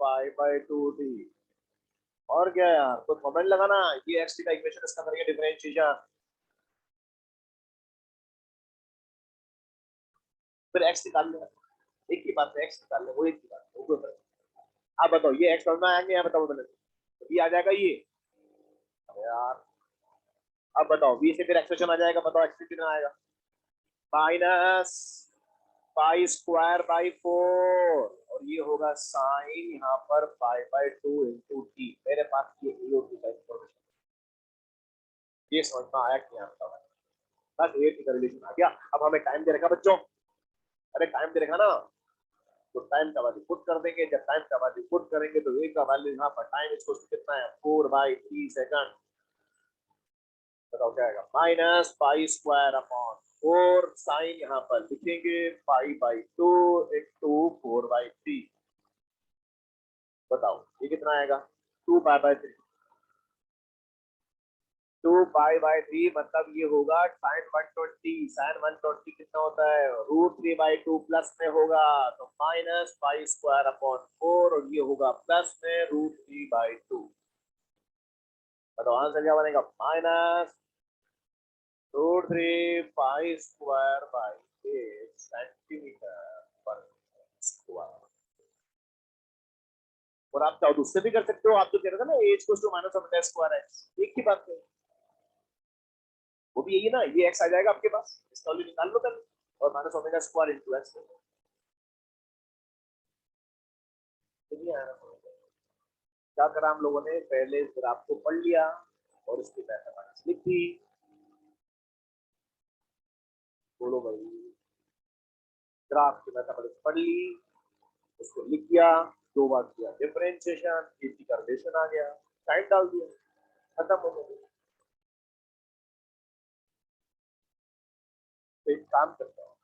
पाई/2 टी। और क्या यार, तो कमेंट लगाना, ये एक्स टी का इक्वेशन, इसका करेंगे डिफरेंशिएशन, फिर एक्स निकाल लेना। एक ही बात है, एक्स निकाल ले, वो एक ही बात है, वो कोई। आप बताओ ये एक्स में आएंगे या बताओ मैंने, तो ये आ जाएगा ये। अरे यार अब बताओ बी से फिर एक्सप्रेशन आ जाएगा, बताओ एक्स कितना आएगा, माइनस पाई स्क्वायर बाई 4। और ये होगा साइन यहाँ पर पाई बाय 2 इंटू टी। मेरे पास ये ए और टी का इंफॉर्मेशन, ये समझ में आया कि यहाँ का बस ए टी का रिलेशन आ गया। अब हमें टाइम दे रखा बच्चों, अरे टाइम दे रखा ना, तो टाइम का वैल्यू पुट कर देंगे। जब टाइम का वैल्यू पुट करेंगे तो ए का वैल्यू यहाँ पर टाइम इसको कितना है 4/3 सेकंड। बताओ क्या आएगा, minus pi square upon 4 sine यहाँ पर लिखेंगे पाई बाई 2 इंटू 4/3। बताओ ये कितना आएगा 2 पाई बाई 3। 2 पाई बाई 3 मतलब ये होगा साइन 120। साइन 120 कितना होता है √3/2 प्लस में होगा तो माइनस पाई स्क्वायर अपॉन 4 और ये होगा प्लस में √3/2। बताओ आंसर क्या बनेगा, minus √3 pi square by 8 centimetre पर स्क्वायर। और आप चाहो तो उससे भी कर सकते हो, आप तो कह रहे थे ना एच को to minus omega square X, एक ही बात है, वो भी यही ना, ये एक्स आ जाएगा आपके पास, इसका वैल्यू निकाल लो पहले और minus omega square into x. क्या करा हम लोगों ने, पहले ग्राफ को पढ़ लिया और इसकी मैथमेटिक्स लिख दी। बोलो भाई, ग्राफ की मैथमेटिक्स पढ़ ली, उसको लिख दिया, 2 बार किया डिफरेंशिएशन, इसी का रिलेशन आ गया, टाइम डाल दिया, खत्म हो गया। तो एक काम करता हूँ,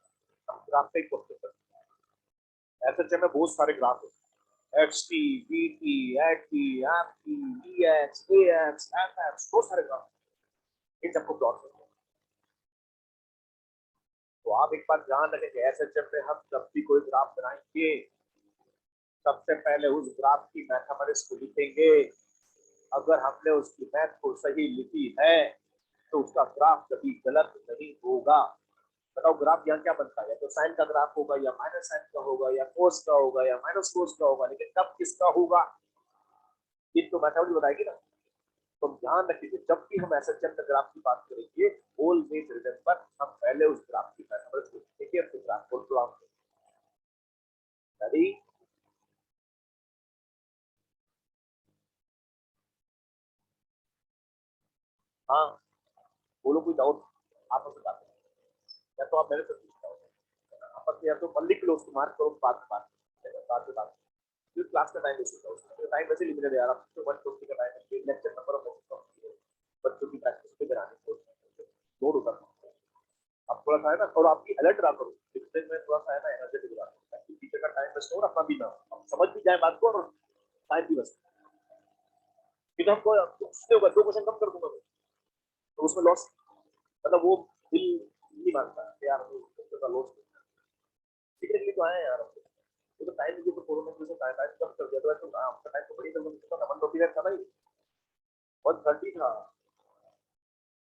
हम ग्राफ पे क्वेश्चन करते हैं। ऐसे में बहुत सारे ग्राफ है, XT, BT, AT, MT, EX, AX, FX, बहुत सारे ग्राफ, इन सबको प्लॉट करते हैं। तो आप एक बार ध्यान रखेंगे, एसएचएम में हम जब भी कोई ग्राफ बनाएंगे सबसे पहले उस ग्राफ की मैथमेटिक्स को लिखेंगे। अगर हमने उसकी मैथ को सही लिखी है तो उसका ग्राफ कभी गलत नहीं होगा। बताओ ग्राफ यहाँ क्या बनता है, या तो साइन का ग्राफ होगा या माइनस साइन का होगा या कोस का होगा या माइनस कोस का होगा, लेकिन कब किसका होगा ये तो मैथमेटिक्स बताएगी ना। तो ध्यान रखिए, जब भी हम एसएचएम का ग्राफ की बात करेंगे ऑलवेज रिमेंबर हम पहले उस ग्राफ की मैथमेटिक्स को लिखेंगे, फिर ग्राफ को प्लॉट करेंगे। हाँ बोलो, कोई डाउट आपस में बात करें, या तो आप मेरे से पूछता हो आपस में, या तो मल्लिक लो उसको मार्क करो, बात क्लास का टाइम वेस्ट होता है, टाइम वैसे लिमिटेड है यार, आप तो 120 का टाइम है, लेक्चर नंबर ऑफ बच्चों की प्रैक्टिस पे कराने को लोड होता है। आप थोड़ा सा है ना, थोड़ा आपकी अलर्ट रहा करो, डिफरेंस में थोड़ा सा है ना एनर्जेटिक रहा करो, ताकि टीचर का टाइम वेस्ट हो और अपना भी ना हो, समझ भी जाए बात को और टाइम भी बचे। फिर हमको उससे होगा 2 क्वेश्चन कम कर दूंगा मैं, तो उसमें लॉस, मतलब वो दिल नहीं मानता यार, वो का लॉस सीखने के लिए तो आए यार, वो तो टाइम के ऊपर कोरोना की वजह से टाइम कम कर दिया, तो आपका टाइम तो बड़ी कर सकता था, 120 था ना, 130 था,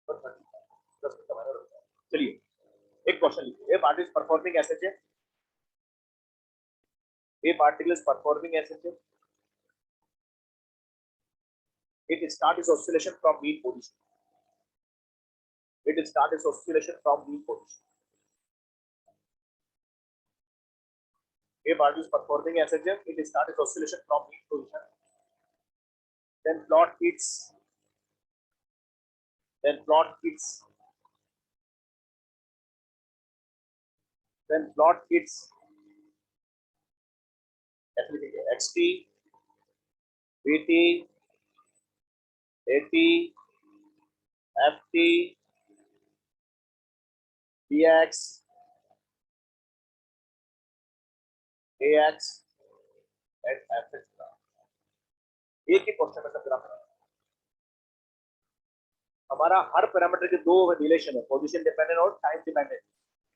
130 था, 10 मिनट का मैंने रखा। चलिए एक क्वेश्चन लिखिए, a party is performing SHA, a particle is performing SHA, it start its oscillation from mean position, it start its oscillation from mean position. A party is performing SHM, it start its oscillation from mean position, then plot its then plot its then plot its XT, BT, AT, FT, BX, AX and FX। एक ही question में सब graph हमारा हर parameter के 2 relation है, position dependent और time dependent,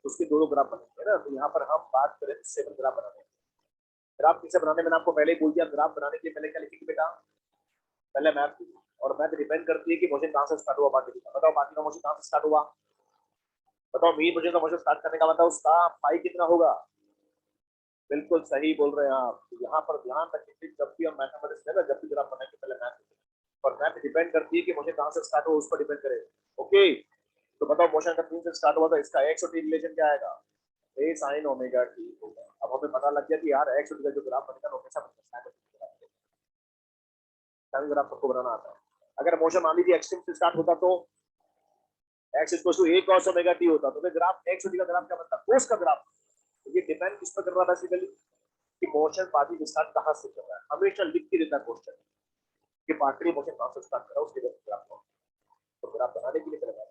उसके 2 graph बनेंगे ना। तो यहाँ पर हम बात करें 7 ग्राफ बनाने, ग्राफ किसे बनाने, मैंने आपको पहले ही बोल दिया, ग्राफ बनाने के लिए पहले क्या लिखेंगे बेटा, पहले मैथ, और मैथ डिपेंड करती है कि मोशन कहां से स्टार्ट हुआ पार्टिकल का। बताओ पार्टिकल का मोशन कहां से स्टार्ट हुआ, बताओ मीन पोजीशन का मोशन स्टार्ट करने का मतलब उसका पाई कितना होगा। बिल्कुल सही बोल रहे हैं आप। तो यहाँ पर ध्यान रखिए, जब भी हम मैथमेटिक्स में ना, जब भी ग्राफ बनाएंगे पहले मैथ, और मैथ डिपेंड करती है कि मोशन कहां से स्टार्ट हुआ, उस पर डिपेंड करे। ओके, तो बताओ मोशन का 3 से स्टार्ट हुआ था, इसका एक्स और टी रिलेशन क्या आएगा, ए साइन ओमेगा टी होगा। अब हमें पता लग गया कि यार एक्स का जो ग्राफ बनेगा वो कैसा बनेगा, साइन ग्राफ सबको बनाना आता है। अगर मोशन मान लीजिए एक्सट्रीम से स्टार्ट होता तो x equal to a cos omega t होता, तो फिर ग्राफ x का ग्राफ क्या बनता, कोस का ग्राफ। तो ये डिपेंड किस पर कर रहा है बेसिकली, कि मोशन पार्टिकल स्टार्ट कहां से कर रहा है। हमेशा लिख के देता है क्वेश्चन कि पार्टिकल मोशन कहां से स्टार्ट कर रहा है, उसके ग्राफ को तो ग्राफ बनाने के लिए करेगा।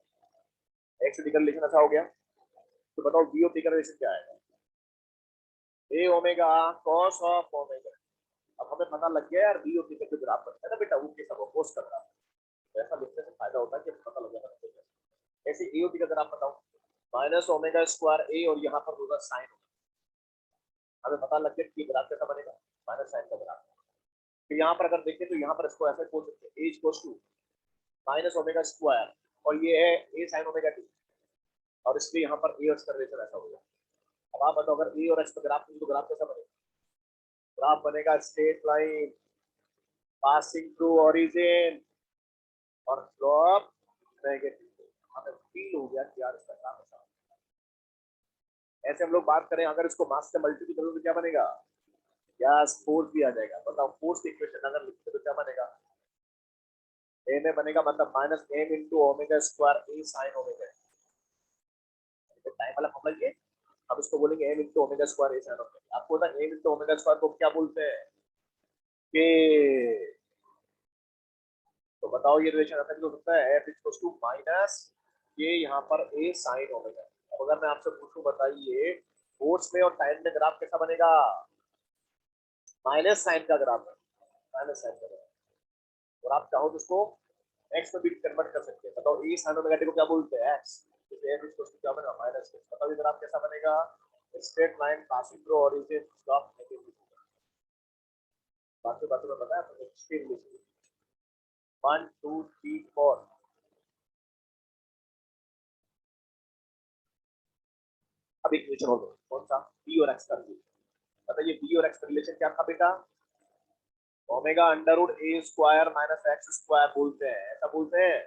x का रिलेशन ऐसा हो गया, तो बताओ b ऑफ का रिलेशन क्या आएगा, a omega cos of omega. अब हमें पता लग गया यार b ऑफ का जो ग्राफ बनता है ना बेटा, वो कैसा हो, कोस का ग्राफ। तो ऐसा लिखने से फायदा होता है कि पता लग जाएगा। ऐसे a ऑफ का ग्राफ बताओ, माइनस ओमेगा स्क्वायर a और यहाँ पर होगा साइन। हमें पता लग गया कि ग्राफ कैसा बनेगा, माइनस साइन का ग्राफ। तो यहाँ पर अगर देखें तो यहाँ पर इसको ऐसे बोल सकते हैं, a equal to minus omega square और ये है a साइन ओमेगा t, और इसलिए यहाँ पर a और इसका रिलेशन ऐसा होगा। अब आप बताओ अगर a और x का ग्राफ तो ग्राफ कैसा बनेगा, ग्राफ बनेगा straight line passing through origin और स्लोप नेगेटिव। हमें फील हो गया कि यार इसका ग्राफ ऐसा। ऐसे हम लोग बात करें, अगर इसको मास से मल्टीप्लाई करोगे तो क्या बनेगा, यस फोर्स भी आ जाएगा। बताओ फोर्स की इक्वेशन अगर लिखते तो क्या बनेगा, ए में बनेगा मतलब minus M into omega square A sine omega. Time वाला फॉर्मूला ये, अब इसको बोलेंगे M into omega square A sine omega. आपको पता है एम इंटू ओमेगा स्क्वायर को क्या बोलते हैं कि, तो बताओ ये रिलेशन ऐसा हो सकता है एफ इक्वल टू माइनस ये यहाँ पर ए साइन ओमेगा। अब अगर मैं आपसे पूछूं बताइए फोर्स में और टाइम में ग्राफ कैसा बनेगा, माइनस साइन का ग्राफ है, माइनस साइन का ग्राफ। और आप चाहो तो इसको एक्स में भी कन्वर्ट कर सकते हैं। बताओ ए साइन ओमेगा टी को क्या बोलते हैं, एक्स। तो एफ इक्वल टू क्या बनेगा, माइनस एक्स। बताओ ये ग्राफ कैसा बनेगा, straight line passing through origin slope negative. बाकी बातों में बताया तो एक्सट्रीम लिखिए 1 2 3 4। अब एक रिलेशन और कौन सा, बी और एक्स का रिलेशन। बताइए बी और एक्स का रिलेशन क्या था बेटा, ओमेगा अंडर रूट ए स्क्वायर माइनस एक्स स्क्वायर बोलते हैं, ऐसा बोलते हैं।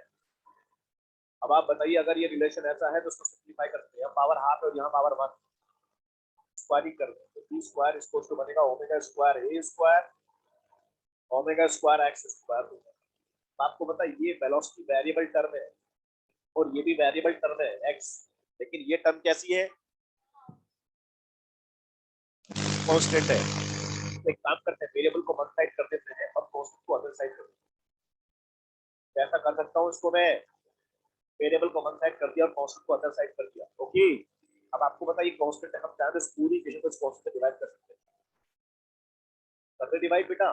अब आप बताइए अगर ये रिलेशन ऐसा है तो उसको सिंपलीफाई करते हैं, पावर हाफ है और यहाँ पावर 1 स्क्वायरिंग करते हैं, तो बी स्क्वायर इक्वल टू बनेगा omega square A square omega square X square होगा। आपको पता है ये वेलोसिटी वेरिएबल टर्म है और ये भी वेरिएबल टर्म है एक्स, लेकिन ये टर्म कैसी है, कांस्टेंट है। तो एक काम करते हैं, वेरिएबल को वन साइड कर देते हैं और कांस्टेंट को अदर साइड कर देते हैं। ऐसा कर सकता हूँ इसको मैं, वेरिएबल को वन साइड कर दिया और कांस्टेंट को अदर साइड कर दिया। ओके, अब आपको बताइए कांस्टेंट है, हम चाहें तो इस पूरी इक्वेशन को इस कांस्टेंट से डिवाइड कर सकते हैं। करते डिवाइड बेटा,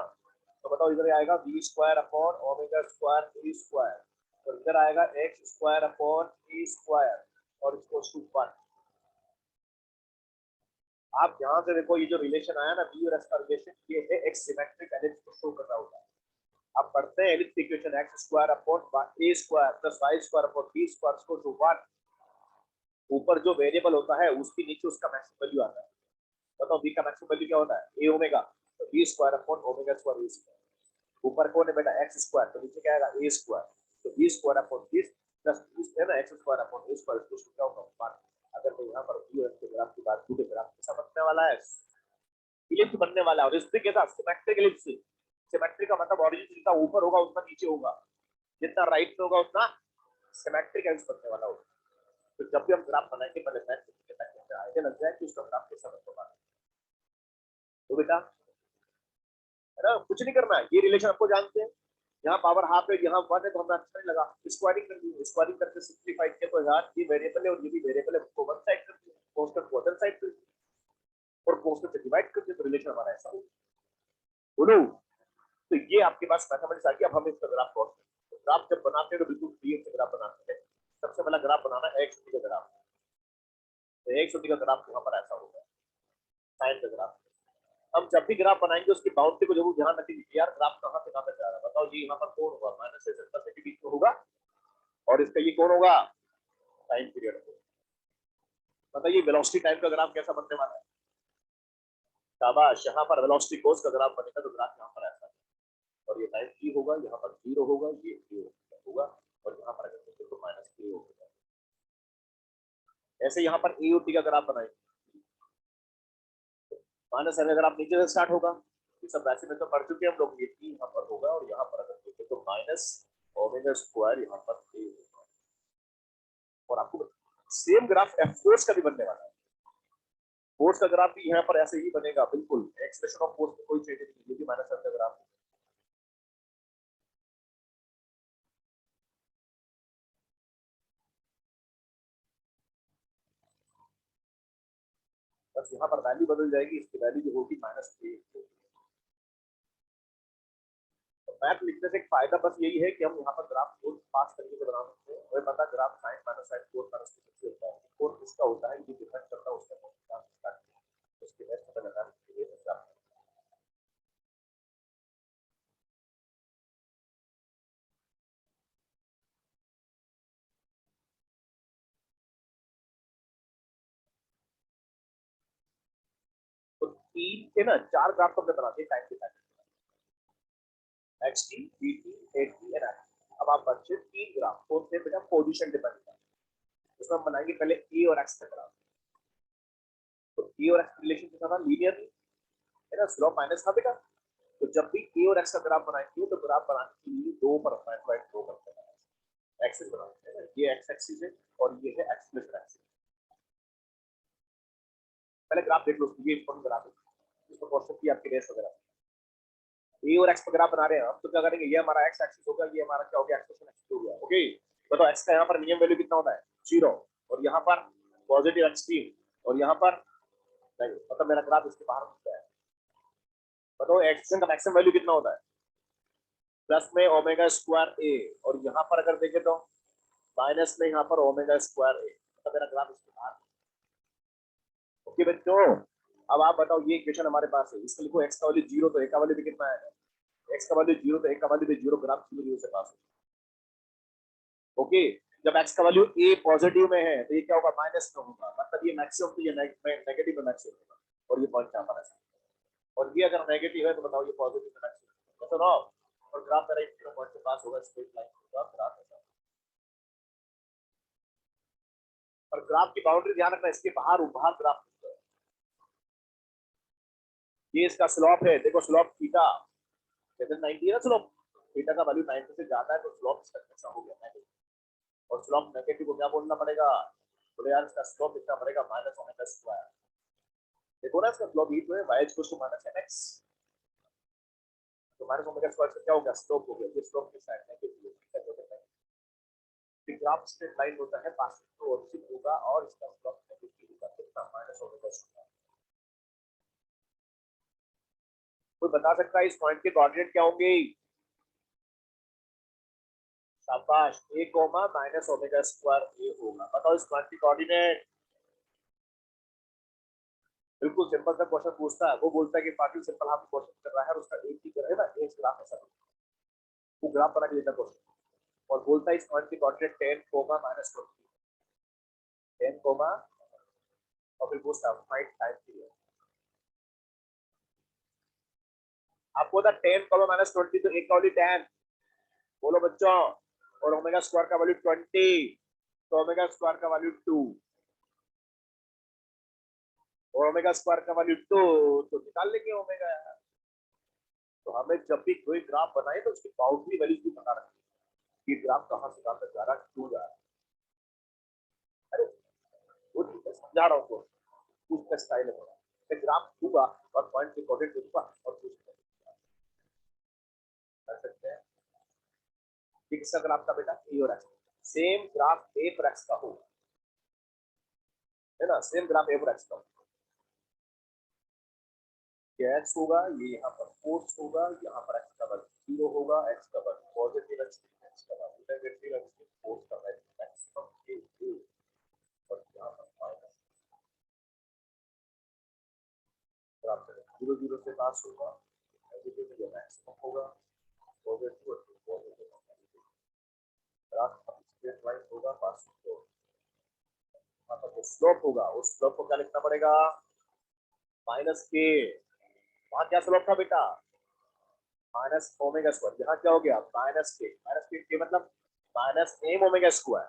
तो बताओ इधर आएगा v square upon omega square A square, और इधर आएगा x square upon A square और इसको टू 1। आप यहां से देखो ये जो रिलेशन आया ना b और s का रिलेशन, ये है x सिमेट्रिक एलिप्स को शो कर रहा होता है। आप पढ़ते हैं ellipse equation x square upon A square plus y square upon b square को टू 1। ऊपर जो वेरिएबल होता है उसके नीचे उसका मैक्सिमम वैल्यू आता है। बताओ b का मैक्सिमम वैल्यू क्या होता है, a ओमेगा, तो b square upon omega square A square. ऊपर कौन है बेटा, एक्स स्क्वायर, तो नीचे क्या आएगा ए स्क्वायर, तो B square upon this plus this है ना X square upon A square को क्या होगा 1। अगर मैं यहां पर बी और के ग्राफ की बात करूं तो ग्राफ कैसा बनने वाला है, इलिप्स बनने वाला है। और इससे कैसा सिमेट्रिक इलिप्स, सिमेट्रिक का मतलब ओरिजिन जितना ऊपर होगा उतना नीचे होगा, जितना राइट में होगा उतना सिमेट्रिक इलिप्स बनने वाला होगा। तो जब भी हम ग्राफ बनाएंगे पहले मैथ के ताकि आइडिया लग जाए कि उसका ग्राफ कैसा बनने वाला है। तो बेटा है ना, कुछ नहीं करना है, ये रिलेशन आपको जानते हैं, यहाँ पावर हाफ है यहाँ 1 है तो हमें अच्छा नहीं लगा, स्क्वायरिंग कर दी, स्क्वायरिंग करके सिंपलीफाई किया तो यार ये वेरिएबल है और ये भी वेरिएबल है, उसको वन साइड कर दिया, कांस्टेंट को अदर साइड कर दिया और कांस्टेंट से डिवाइड कर दिया, तो रिलेशन हमारा ऐसा हो बोलो। तो ये आपके पास मैथमेटिक्स आ गया। अब हम इसका ग्राफ प्लॉट करते हैं। ग्राफ जब बनाते हैं तो बिल्कुल क्लियर से ग्राफ बनाते हैं। सबसे पहला ग्राफ बनाना है एक्स का ग्राफ, तो एक्स का ग्राफ यहाँ पर ऐसा होगा, साइन का ग्राफ। हम जब भी ग्राफ बनाएंगे उसकी बाउंड्री को जरूर ध्यान रखेंगे, यार ग्राफ कहां से कहां तक जा रहा है। बताओ ये यहाँ पर कौन होगा, माइनस से 70 के बीच में होगा, और इसका ये कौन होगा, टाइम पीरियड होगा। बताइए वेलोसिटी टाइम का ग्राफ कैसा बनने वाला है, शाबाश, यहाँ पर वेलोसिटी कोस का ग्राफ बनेगा तो ग्राफ यहाँ पर ऐसा है, और ये टाइम t होगा, यहाँ पर 0 होगा, ये 0 होगा, और यहाँ पर अगर तो माइनस k होगा। ऐसे यहाँ पर a और t का ग्राफ बनाएंगे, माइनस एन अगर आप नीचे से स्टार्ट होगा, ये सब वैसे में तो पढ़ चुके हैं हम लोग, ये टी यहाँ पर होगा और यहाँ पर अगर देखें तो माइनस ओमेगा स्क्वायर यहाँ पर ए होगा। और आपको सेम ग्राफ एफ फोर्स का भी बनने वाला है। फोर्स का ग्राफ भी यहाँ पर ऐसे ही बनेगा, बिल्कुल एक्सप्रेशन ऑफ फोर्स में कोई चेंज नहीं, ये भी माइनस एन का ग्राफ है। बस यहाँ पर वैल्यू बदल जाएगी, इसकी वैल्यू जो होगी माइनस ए। मैथ लिखने से एक फायदा बस यही है कि हम यहाँ पर ग्राफ को पास तरीके से बना सकते हैं। हमें पता graph sine minus sine cos minus किससे होता है, कोस किसका होता है, ये डिफरेंस करता है उसका कौन सा स्टार्ट है, उसके बेस्ट पता लगा ये सब। तो तीन के ना चार ग्राफ तो हमने बना दिए टाइम के time, X T B T A T and X. अब आप बच्चे तीन ग्राफ कौन से बेटा पोजीशन डिपेंड करता है, उसमें हम बनाएंगे पहले ए और एक्स का ग्राफ। तो ए और एक्स रिलेशन के साथ लीनियरली है ना, स्लोप माइनस था बेटा। तो जब भी ए और एक्स का ग्राफ बनाएंगे तो ग्राफ बनाने के लिए दो पर पॉइंट दो करते हैं, एक्सिस बनाते हैं, ये एक्स एक्सिस है और ये है एक्स प्लस एक्सिस। पहले ग्राफ देख लो, ये इंपॉर्टेंट ग्राफ है, इसको क्वेश्चन की आपके रेस वगैरह ए और एक्स का ग्राफ बना रहे हैं हम, तो क्या करेंगे, ये हमारा एक्स एक्सिस होगा, ये हमारा क्या हो गया, एक्स प्लस एक्सिस हो गया। ओके, बताओ एक्स का यहाँ पर मिनिमम वैल्यू कितना होता है, 0, और यहाँ पर पॉजिटिव एक्सट्रीम और यहाँ पर नहीं, मतलब मेरा ग्राफ इसके बाहर होता है। बताओ एक्स का मैक्सिमम वैल्यू कितना होता है, प्लस में ओमेगा स्क्वायर ए, और यहाँ पर अगर देखें तो माइनस में यहाँ पर ओमेगा स्क्वायर ए, मतलब मेरा ग्राफ इसके बाहर। ओके बच्चों, अब आप बताओ ये इक्वेशन हमारे पास है, इसको लिखो एक्स का वैल्यू 0 तो ए का वैल्यू भी कितना है, एक्स का वैल्यू 0 तो ए का वैल्यू भी 0, ग्राफ 0 से पास है। ओके, जब एक्स का वैल्यू ए पॉजिटिव में है तो ये क्या होगा, माइनस में होगा, मतलब ये मैक्सिमम तो ये नेगेटिव में मैक्सिमम होगा, और ये पॉइंट यहाँ पर है, और ये अगर नेगेटिव है तो बताओ ये पॉजिटिव में मैक्सिमम होगा। तो और ग्राफ मेरा इन पॉइंट के पास होगा, स्ट्रेट लाइन होगा ग्राफ ऐसा। और ग्राफ की बाउंड्री ध्यान रखना, इसके बाहर बाहर ग्राफ, ये इसका स्लोप है, देखो स्लोप थीटा 90 है ना, स्लोप थीटा का वैल्यू 90 से ज्यादा है तो स्लोप इसका कैसा हो गया नेगेटिव, और स्लोप नेगेटिव को क्या बोलना पड़ेगा, बोले यार इसका स्लोप कितना पड़ेगा, माइनस ओमेगा स्क्वायर। देखो ना इसका स्लोप ही तो है, y equal to minus mx, तो माइनस ओमेगा स्क्वायर से क्या हो गया, स्लोप हो गया, ये स्लोप के साइड नेगेटिव है। ग्राफ स्ट्रेट लाइन होता है, पास तो ऑपोजिट होगा और इसका स्लोप नेगेटिव होगा, कितना, माइनस ओमेगा स्क्वायर। कोई बता सकता है इस पॉइंट के कोऑर्डिनेट क्या होंगे, शाबाश, a comma minus omega square A होगा। बताओ इस पॉइंट की कोऑर्डिनेट, बिल्कुल सिंपल सा क्वेश्चन पूछता है, वो बोलता है कि पार्टी सिंपल हाफ क्वेश्चन कर रहा है और उसका एक ही है ना, एक ग्राफ ऐसा, वो ग्राफ बना के देता क्वेश्चन, और बोलता है इस पॉइंट की कोऑर्डिनेट 10 कोमा माइनस 20, 10 कोमा, और फिर पूछता है फाइंड टाइम पीरियड। आपको था 10 कोमा माइनस 20, तो एक का वैल्यू 10, बोलो बच्चों, और ओमेगा स्क्वायर का वैल्यू 20, तो ओमेगा स्क्वायर का वैल्यू 2, और ओमेगा स्क्वायर का वैल्यू 2, तो निकाल लेंगे ओमेगा। तो हमें जब भी कोई ग्राफ बनाए तो उसकी बाउंड्री वैल्यूज भी पता रखें कि ग्राफ कहां से कहां तक जा रहा है, क्यों जा रहा है। अरे वो समझा रहा हूँ, तो उसका स्टाइल है, ग्राफ दूंगा और पॉइंट के कोऑर्डिनेट दूंगा और पूछ कर सकते हैं कि किसका ग्राफ का बेटा, ए और एक्स, सेम ग्राफ ए पर एक्स का होगा, है ना, सेम ग्राफ ए पर एक्स का, एक्स होगा, ये यहाँ पर फोर्स होगा, यहाँ पर एक्स का वैल्यू 0 होगा, एक्स का वैल्यू पॉजिटिव एक्स का वैल्यू नेगेटिव फोर्स का वैल्यू मैक्सिमम ए ए, और यहाँ पर माइनस, ग्राफ 0 0 से पास होगा, नेगेटिव ये मैक्सिमम होगा, positive positive, graph straight line होगा, पास तो यहाँ पर जो स्लोप होगा उस स्लोप को क्या लिखना पड़ेगा, माइनस के, वहां क्या स्लोप था बेटा, माइनस ओमेगा स्क्वायर, यहाँ क्या हो गया, माइनस के मतलब minus M omega square,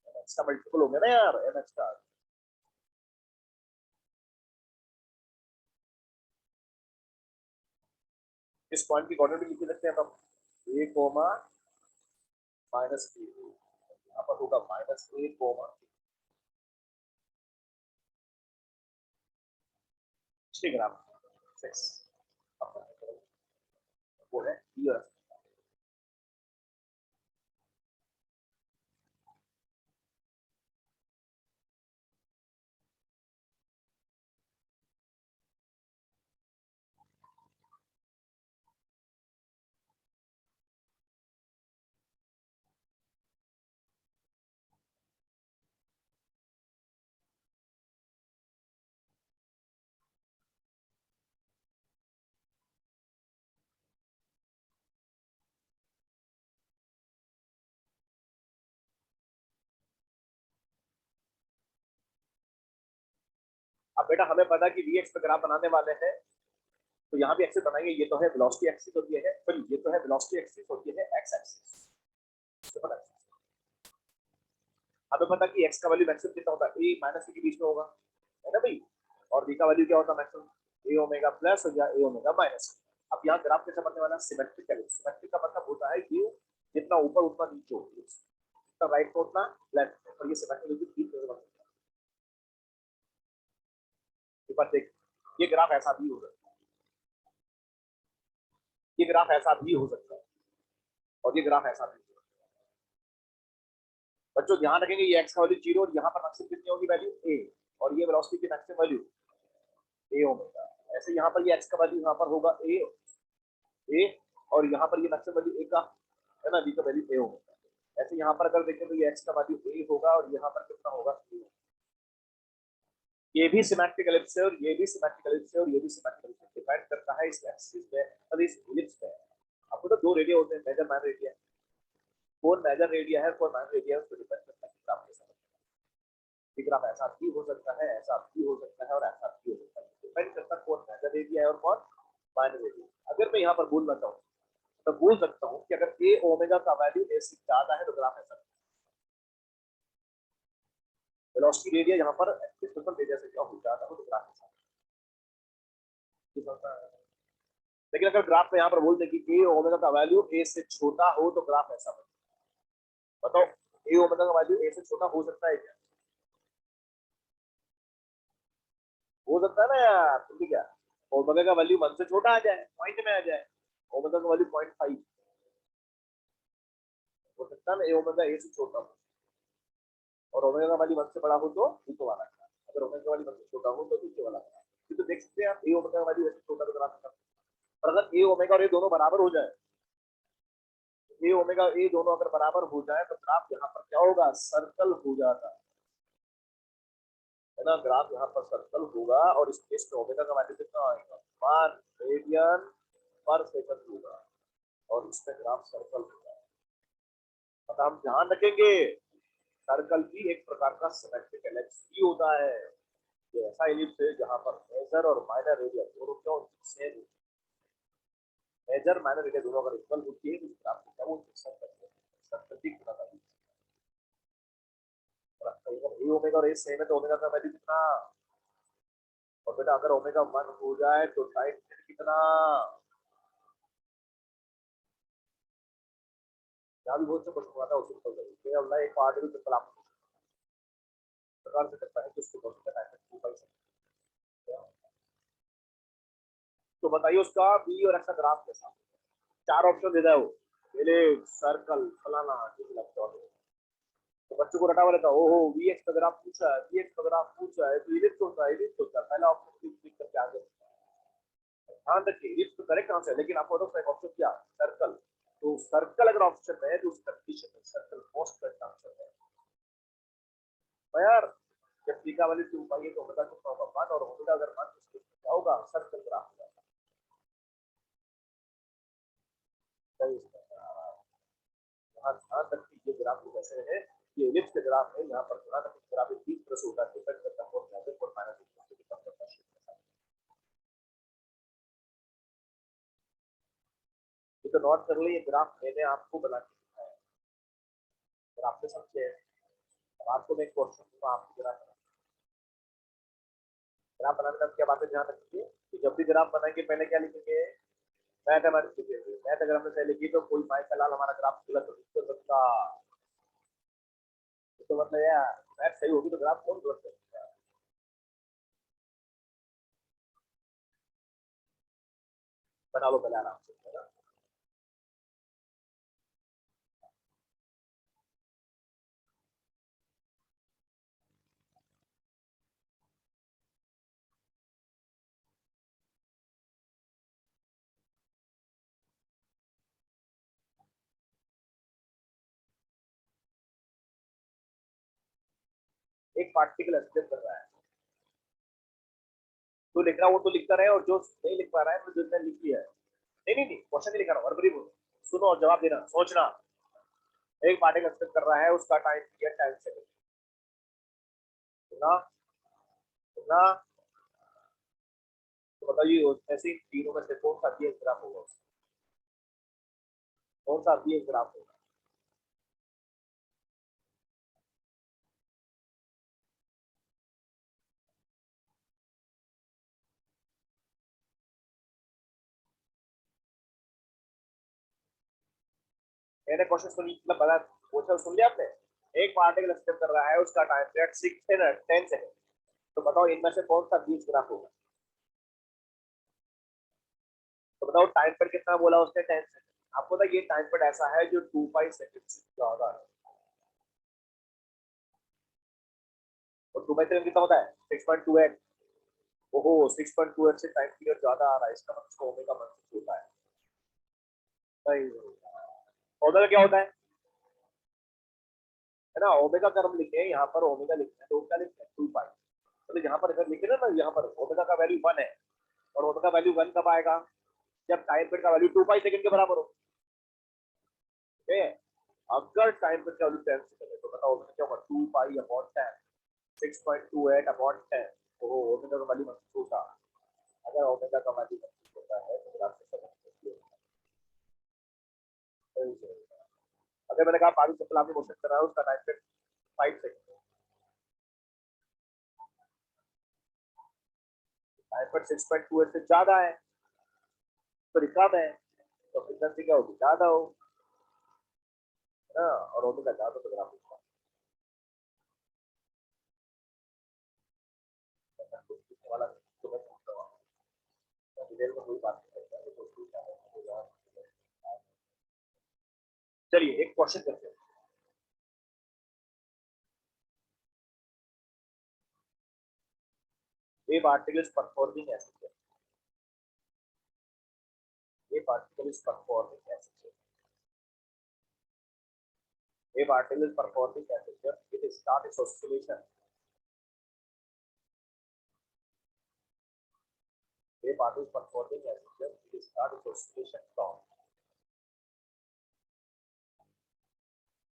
MX का मल्टीपल हो गया ना यार, एमएक्स का, इस पॉइंट की कोऑर्डिनेट भी लिख सकते हैं हम, a कोमा माइनस a, यहाँ पर होगा माइनस a कोमा 6 ग्राम 6, वो है b और अब बेटा हमें पता है कि vx पे ग्राफ बनाने वाले हैं, तो यहाँ भी एक्सिस बनाएंगे, ये तो है वेलोसिटी एक्सिस और ये है, फिर ये तो है वेलोसिटी एक्सिस और ये है एक्स एक्सिस। हमें पता कि x का वैल्यू मैक्सिमम कितना होता है, a माइनस a के बीच में होगा, है ना भाई, और b का वैल्यू क्या होता है मैक्सिमम a ओमेगा प्लस या a ओमेगा माइनस। अब यहाँ ग्राफ कैसे बनने वाला है, सिमेट्रिकली। सिमेट्रिक का मतलब होता है कि जितना ऊपर उतना नीचे हो, जितना राइट को उतना लेफ्ट, और ये सिमेट्रिकली ठीक बनता है। ऊपर देख, ये ग्राफ ऐसा भी हो सकता है, ये ग्राफ ऐसा भी हो सकता है, और ये ग्राफ ऐसा भी हो सकता है। बच्चों ध्यान रखेंगे, ये x का वैल्यू 0 और यहाँ पर मैक्सिमम कितनी होगी वैल्यू a, और ये वेलोसिटी की मैक्सिमम वैल्यू a ओमेगा। ऐसे यहाँ पर ये x का वैल्यू यहाँ पर होगा a, और यहाँ पर ये मैक्सिमम वैल्यू a का है ना, b का वैल्यू a ओमेगा। ऐसे यहाँ पर अगर देखें तो ये x का वैल्यू a होगा और यहाँ पर कितना होगा a। ये भी सिमेट्रिक एलिप्स है और ये भी सिमेट्रिक एलिप्स है और ये भी सिमेट्रिक एलिप्स है, डिपेंड करता है इस एक्सिस पे और इस एलिप्स पे। आपको तो दो रेडिया होते हैं, मेजर माइनर रेडिया। कौन मेजर रेडिया है कौन माइनर रेडिया है, उसको डिपेंड करता है ग्राफ के साथ। ग्राफ ऐसा भी हो सकता है, ऐसा भी हो सकता है और ऐसा भी हो सकता है, डिपेंड करता है कौन मेजर रेडिया है और कौन माइनर रेडिया। अगर मैं यहाँ पर बोलना चाहूँ तो बोल सकता हूँ कि अगर a ओमेगा का वैल्यू a से ज्यादा है तो ग्राफ ऐसा, वेलोसिटी रेडिया यहाँ पर डिस्टेंस रेडिया से क्या हो जाता है तो ग्राफ ऐसा। लेकिन अगर ग्राफ में यहाँ पर बोल दे कि a ओमेगा का वैल्यू a से छोटा हो तो ग्राफ ऐसा बने। बताओ a ओमेगा का वैल्यू a से छोटा हो सकता है क्या? हो सकता है ना यार, तुम क्या ओमेगा का वैल्यू 1 से छोटा आ जाए, पॉइंट में आ जाए, ओमेगा का वैल्यू 0.5 हो सकता है ना, a ओमेगा a से छोटा हो और ओमेगा का वैल्यू 1 से बड़ा हो तो नीचे वाला का, अगर ओमेगा का वैल्यू 1 से छोटा हो तो नीचे वाला का। तो देख सकते हैं आप a ओमेगा का वैल्यू ऐसे छोटा तो ग्राफ का, पर अगर a ओमेगा और a दोनों बराबर हो जाए, a ओमेगा a दोनों अगर बराबर हो जाए तो ग्राफ यहाँ पर क्या होगा, सर्कल हो जाता है ना, ग्राफ यहाँ पर सर्कल होगा और इस केस में ओमेगा का वैल्यू कितना आएगा 1 रेडियन पर सेकंड होगा और इसमें ग्राफ सर्कल होगा। मतलब हम ध्यान रखेंगे सर्कल भी एक प्रकार का सिमेट्रिक एलिप्स ही होता है। ये ऐसा एलिप्स है जहां पर मेजर और माइनर एरिया दोनों क्यों सेम, मेजर माइनर एरिया दोनों अगर इक्वल होती है तो ग्राफ को क्या बोलते हैं, सर्कल की तरह का। अगर ए ओमेगा और ए सेम है तो ओमेगा का वैल्यू कितना, और बेटा अगर ओमेगा 1 हो जाए तो टाइम कितना, यहाँ भी बहुत से क्वेश्चन हुआ था उसी को करिए अल्लाह एक पार्ट भी सिंपल आपको प्रकार से करता है कि उसको क्वेश्चन का टाइम 2 सकते हैं। तो बताइए उसका बी और एक्स का ग्राफ कैसा, चार ऑप्शन देता है वो, पहले सर्कल फलाना तो बच्चों को रटा हुआ रहता, ओहो वी एक्स का ग्राफ पूछा है, वी एक्स का ग्राफ पूछा है तो इलिप्स होता है, इलिप्स होता है, पहला ऑप्शन क्लिक करके आगे। ध्यान रखिए इलिप्स तो करेक्ट आंसर है, लेकिन आपको तो एक ऑप्शन क्या, सर्कल। तो सर्कल अगर ऑप्शन है तो उस कंडीशन में सर्कल मोस्ट करेक्ट आंसर है। तो यार जब थीटा वाली 2 पाई तो ओमेगा कितना होगा 1 और ओमेगा अगर 1 तो क्या होगा सर्कल ग्राफ होगा। सही है, ध्यान रखिए ये ग्राफ कैसे है, ये एलिप्स के ग्राफ है, यहाँ पर ध्यान रखिए ग्राफ इस तरह से होता है, डिपेंड करता है और नेगेटिव और माइनस से डिपेंड करता है। ये तो नोट कर लिए, ग्राफ मैंने आपको बना के दिखाया, अगर आपने समझे आपको मैं एक क्वेश्चन दूंगा, आपको ग्राफ ग्राफ बनाने में क्या बातें ध्यान रखिए कि जब भी ग्राफ बनाएंगे पहले क्या लिखेंगे, मैथमेटिक्स लिखी हुई मैथ अगर हमने सही लिखी तो कोई भाई कलाल हमारा ग्राफ गलत हो सकता। तो मतलब यार मैथ सही होगी तो ग्राफ कौन गलत कर सकता है। बना लो पहले आराम से है ना? एक पार्टिकल एस्केप कर रहा है, जो लिख रहा है वो तो लिखता रहे और जो नहीं लिख पा रहा है तो जिसने लिख लिया है। नहीं नहीं नहीं क्वेश्चन नहीं लिखा रहा हूँ, हड़बड़ी बोलो। सुनो और जवाब देना, सोचना। एक पार्टिकल एस्केप कर रहा है, उसका टाइम पीरियड 10 सेकंड। सुना? सुना? तो बताइए ऐसे तीनों में से कौन सा भी ग्राफ होगा, कौन सा भी ग्राफ होगा? मैंने क्वेश्चन सुन मतलब बता क्वेश्चन सुन लिया आपने? एक पार्टिकल स्टेप कर रहा है, उसका टाइम पीरियड 6 10 सेकंड। तो बताओ इनमें से कौन सा 20 ग्राफ होगा? तो बताओ टाइम पीरियड कितना बोला उसने, 10 सेकंड। आपको पता ये टाइम पीरियड ऐसा है जो 2 पाई सेकंड से ज्यादा है। और 2 पाई सेकंड कितना होता है? 6.28। ओहो 6.28 से टाइम पीरियड ज्यादा आ रहा है, इसका मतलब इसका ओमेगा मान होता है। नहीं, ओमेगा क्या होता है ना? ओमेगा का हम लिखे हैं यहाँ पर, ओमेगा लिखते हैं तो क्या लिखते हैं 2 पाई। मतलब यहाँ पर अगर लिखे ना यहाँ पर ओमेगा का वैल्यू 1 है, और ओमेगा वैल्यू 1 कब आएगा? जब टाइम पीरियड का वैल्यू 2 पाई सेकंड के बराबर हो। ठीक है? अगर टाइम पीरियड का वैल्यू 10 सेकंड है तो बताओ ओमेगा क्या होगा? 2 पाई अपॉन 10, 6.28 अपॉन 10। ओहो ओमेगा का वैल्यू मत होता। अगर ओमेगा का वैल्यू मत होता है तो ग्राफ से समझ सकते हो। अगर मैंने कहा पानी चप्पल आपने क्वेश्चन करा है उसका time period 5 second, time period 6.28 से ज्यादा है तो रिकॉर्ड है, तो फ्रीक्वेंसी क्या होगी? ज्यादा हो ना, और ओमेगा ज्यादा तो ग्राफ होगा। वाला तो मैं समझ रहा हूँ डिटेल में कोई बात नहीं करता है तो ठीक है। चलिए एक क्वेश्चन करते हैं। A particle is performing as such. A particle is performing as such. A particle is performing as such. It starts its oscillation. A particle is performing as such. It starts its oscillation from.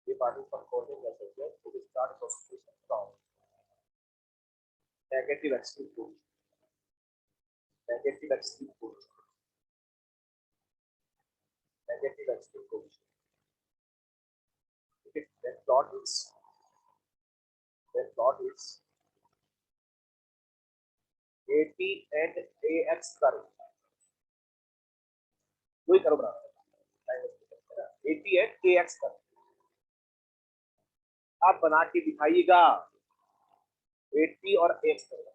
A particle is performing as such. It starts its oscillation from negative extreme position. Negative extreme position. Negative extreme position. Okay. Then plot is AT and AX curve. वही करो बना AT and AX curve आप बना के दिखाइएगा। 80 और x करेगा।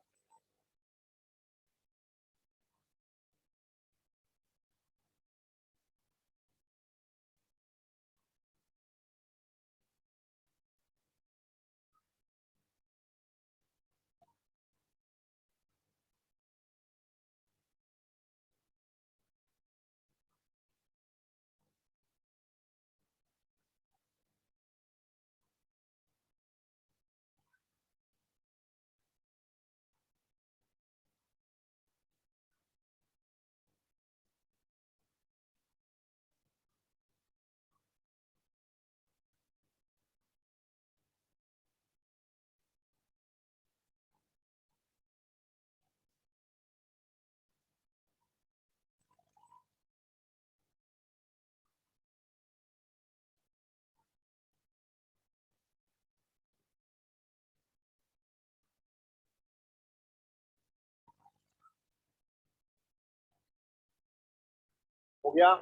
गया?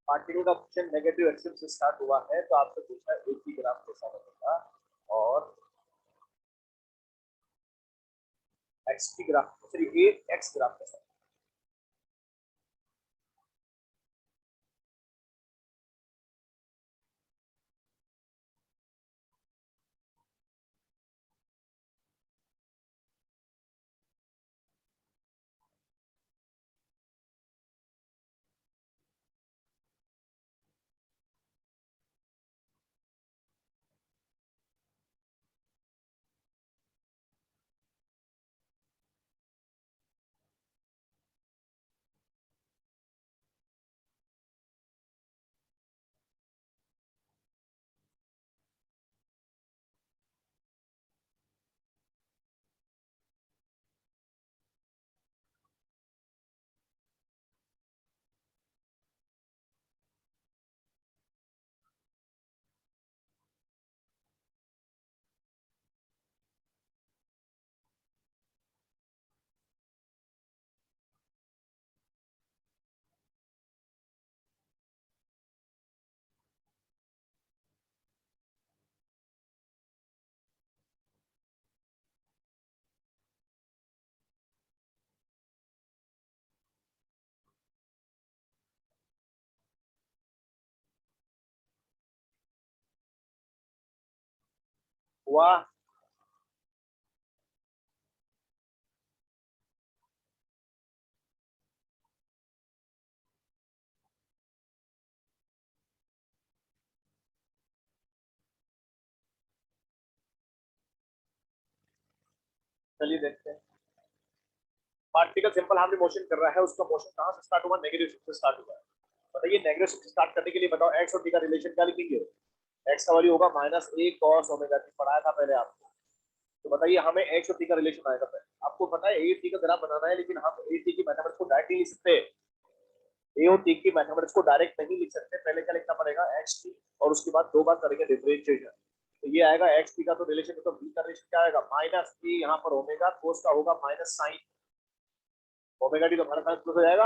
Particle का मोशन नेगेटिव एक्सिस से स्टार्ट हुआ है, तो आपसे पूछा है एक ही ग्राफ कैसा बनेगा और एक्स की ग्राफ, सॉरी ए एक्स ग्राफ कैसा? हुआ? चलिए देखते हैं। पार्टिकल सिंपल हार्मोनिक मोशन कर रहा है, उसका मोशन कहां से स्टार्ट हुआ? नेगेटिव से स्टार्ट हुआ है। बताइए नेगेटिव से स्टार्ट करने के लिए बताओ एक्स और टी का रिलेशन क्या लिखेंगे? एक्स का वैल्यू होगा माइनस ए कॉस ओमेगा टी, पढ़ाया था पहले आपको। तो बताइए हमें एक्स और टी का रिलेशन आएगा पहले। आपको पता है ए टी का ग्राफ बनाना है, लेकिन हम ए टी की मैथमेटिक्स को डायरेक्ट नहीं लिख सकते। ए और टी की मैथमेटिक्स को डायरेक्ट नहीं लिख सकते। पहले क्या लिखना पड़ेगा? एक्स टी, और उसके बाद दो बार करेंगे डिफरेंशिएशन। तो ये आएगा एक्स टी का तो रिलेशन, तो बी का रिलेशन क्या आएगा? माइनस ए, यहाँ पर ओमेगा, कोस का होगा माइनस साइन ओमेगा टी, तो हमारा साइन प्लस हो जाएगा।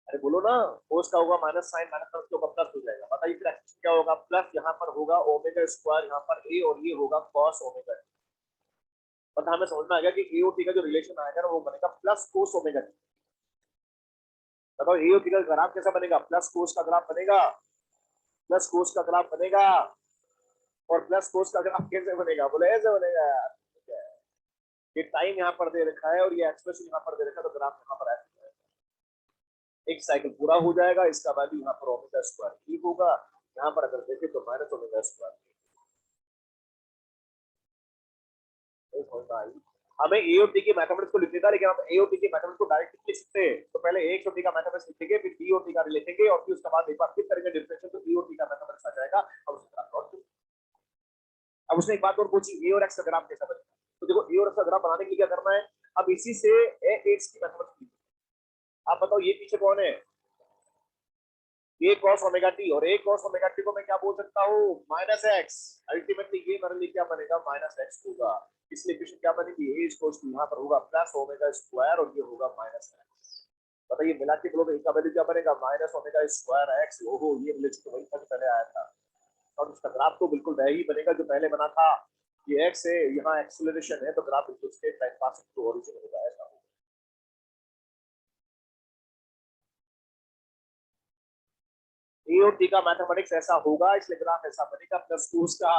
अरे बोलो ना, कोस का होगा माइनस साइन, माइनस साइन के ऊपर प्लस हो जाएगा। बताइए फिर एक्शन क्या होगा? प्लस यहाँ पर होगा ओमेगा स्क्वायर, यहाँ पर ए, और ये होगा कॉस ओमेगा टी। मतलब हमें समझ में आ गया कि ए और टी का जो रिलेशन आएगा ना वो बनेगा प्लस कोस ओमेगा टी। बताओ ए और टी का ग्राफ कैसा बनेगा? प्लस कोस का ग्राफ बनेगा, प्लस कोस का ग्राफ बनेगा। और प्लस कोस का ग्राफ कैसे बनेगा? बोले ऐसे बनेगा यार। ये टाइम यहाँ पर दे रखा है और ये एक्सप्रेशन यहाँ पर दे रखा है, तो ग्राफ यहाँ पर ऐसे एक साइकिल पूरा हो जाएगा। इसका वैल्यू यहाँ पर ओमेगा स्क्वायर ही होगा। यहाँ पर अगर देखें तो माइनस ओमेगा स्क्वायर। हमें ए और टी की मैथमेटिक्स को लिखने था, लेकिन हम ए और टी की मैथमेटिक्स को डायरेक्ट लिख सकते हैं। तो पहले ए और टी का मैथमेटिक्स लिखेंगे, फिर टी और टी का लिखेंगे, और फिर उसके बाद एक बार फिर करेंगे डिफरेंशियल, तो ए और टी का मैथमेटिक्स आ जाएगा। अब उसने एक बात और पूछी, ए और एक्स का ग्राफ कैसा बनेगा? तो देखो ए और एक्स का ग्राफ बनाने के लिए क्या करना है? अब इसी से ए एक्स की मैथमेटिक्स। आप बताओ ये पीछे कौन है? ए कॉस ओमेगा टी, और ए कॉस ओमेगा टी को मैं क्या बोल सकता हूँ? Minus x. अल्टीमेटली ये मेरे लिए क्या बनेगा? माइनस एक्स होगा। इसलिए इक्वेशन क्या बनेगी? ए इक्वल्स टू यहाँ पर होगा प्लस ओमेगा स्क्वायर, और ये होगा माइनस एक्स। बताइए मिला के बोलोगे इसका वैल्यू क्या बनेगा? Minus omega square x. ओहो, ये रिलेशन तो वही था पहले आया था। और उसका ग्राफ तो बिल्कुल वही ही बनेगा जो पहले बना था। ये एक्स है, यहाँ एक्सेलरेशन है, तो ग्राफ बिल्कुल straight line passing to origin होगा, ऐसा होगा। ए और टी का मैथमेटिक्स ऐसा होगा, इसलिए ग्राफ ऐसा बनेगा प्लस टू का।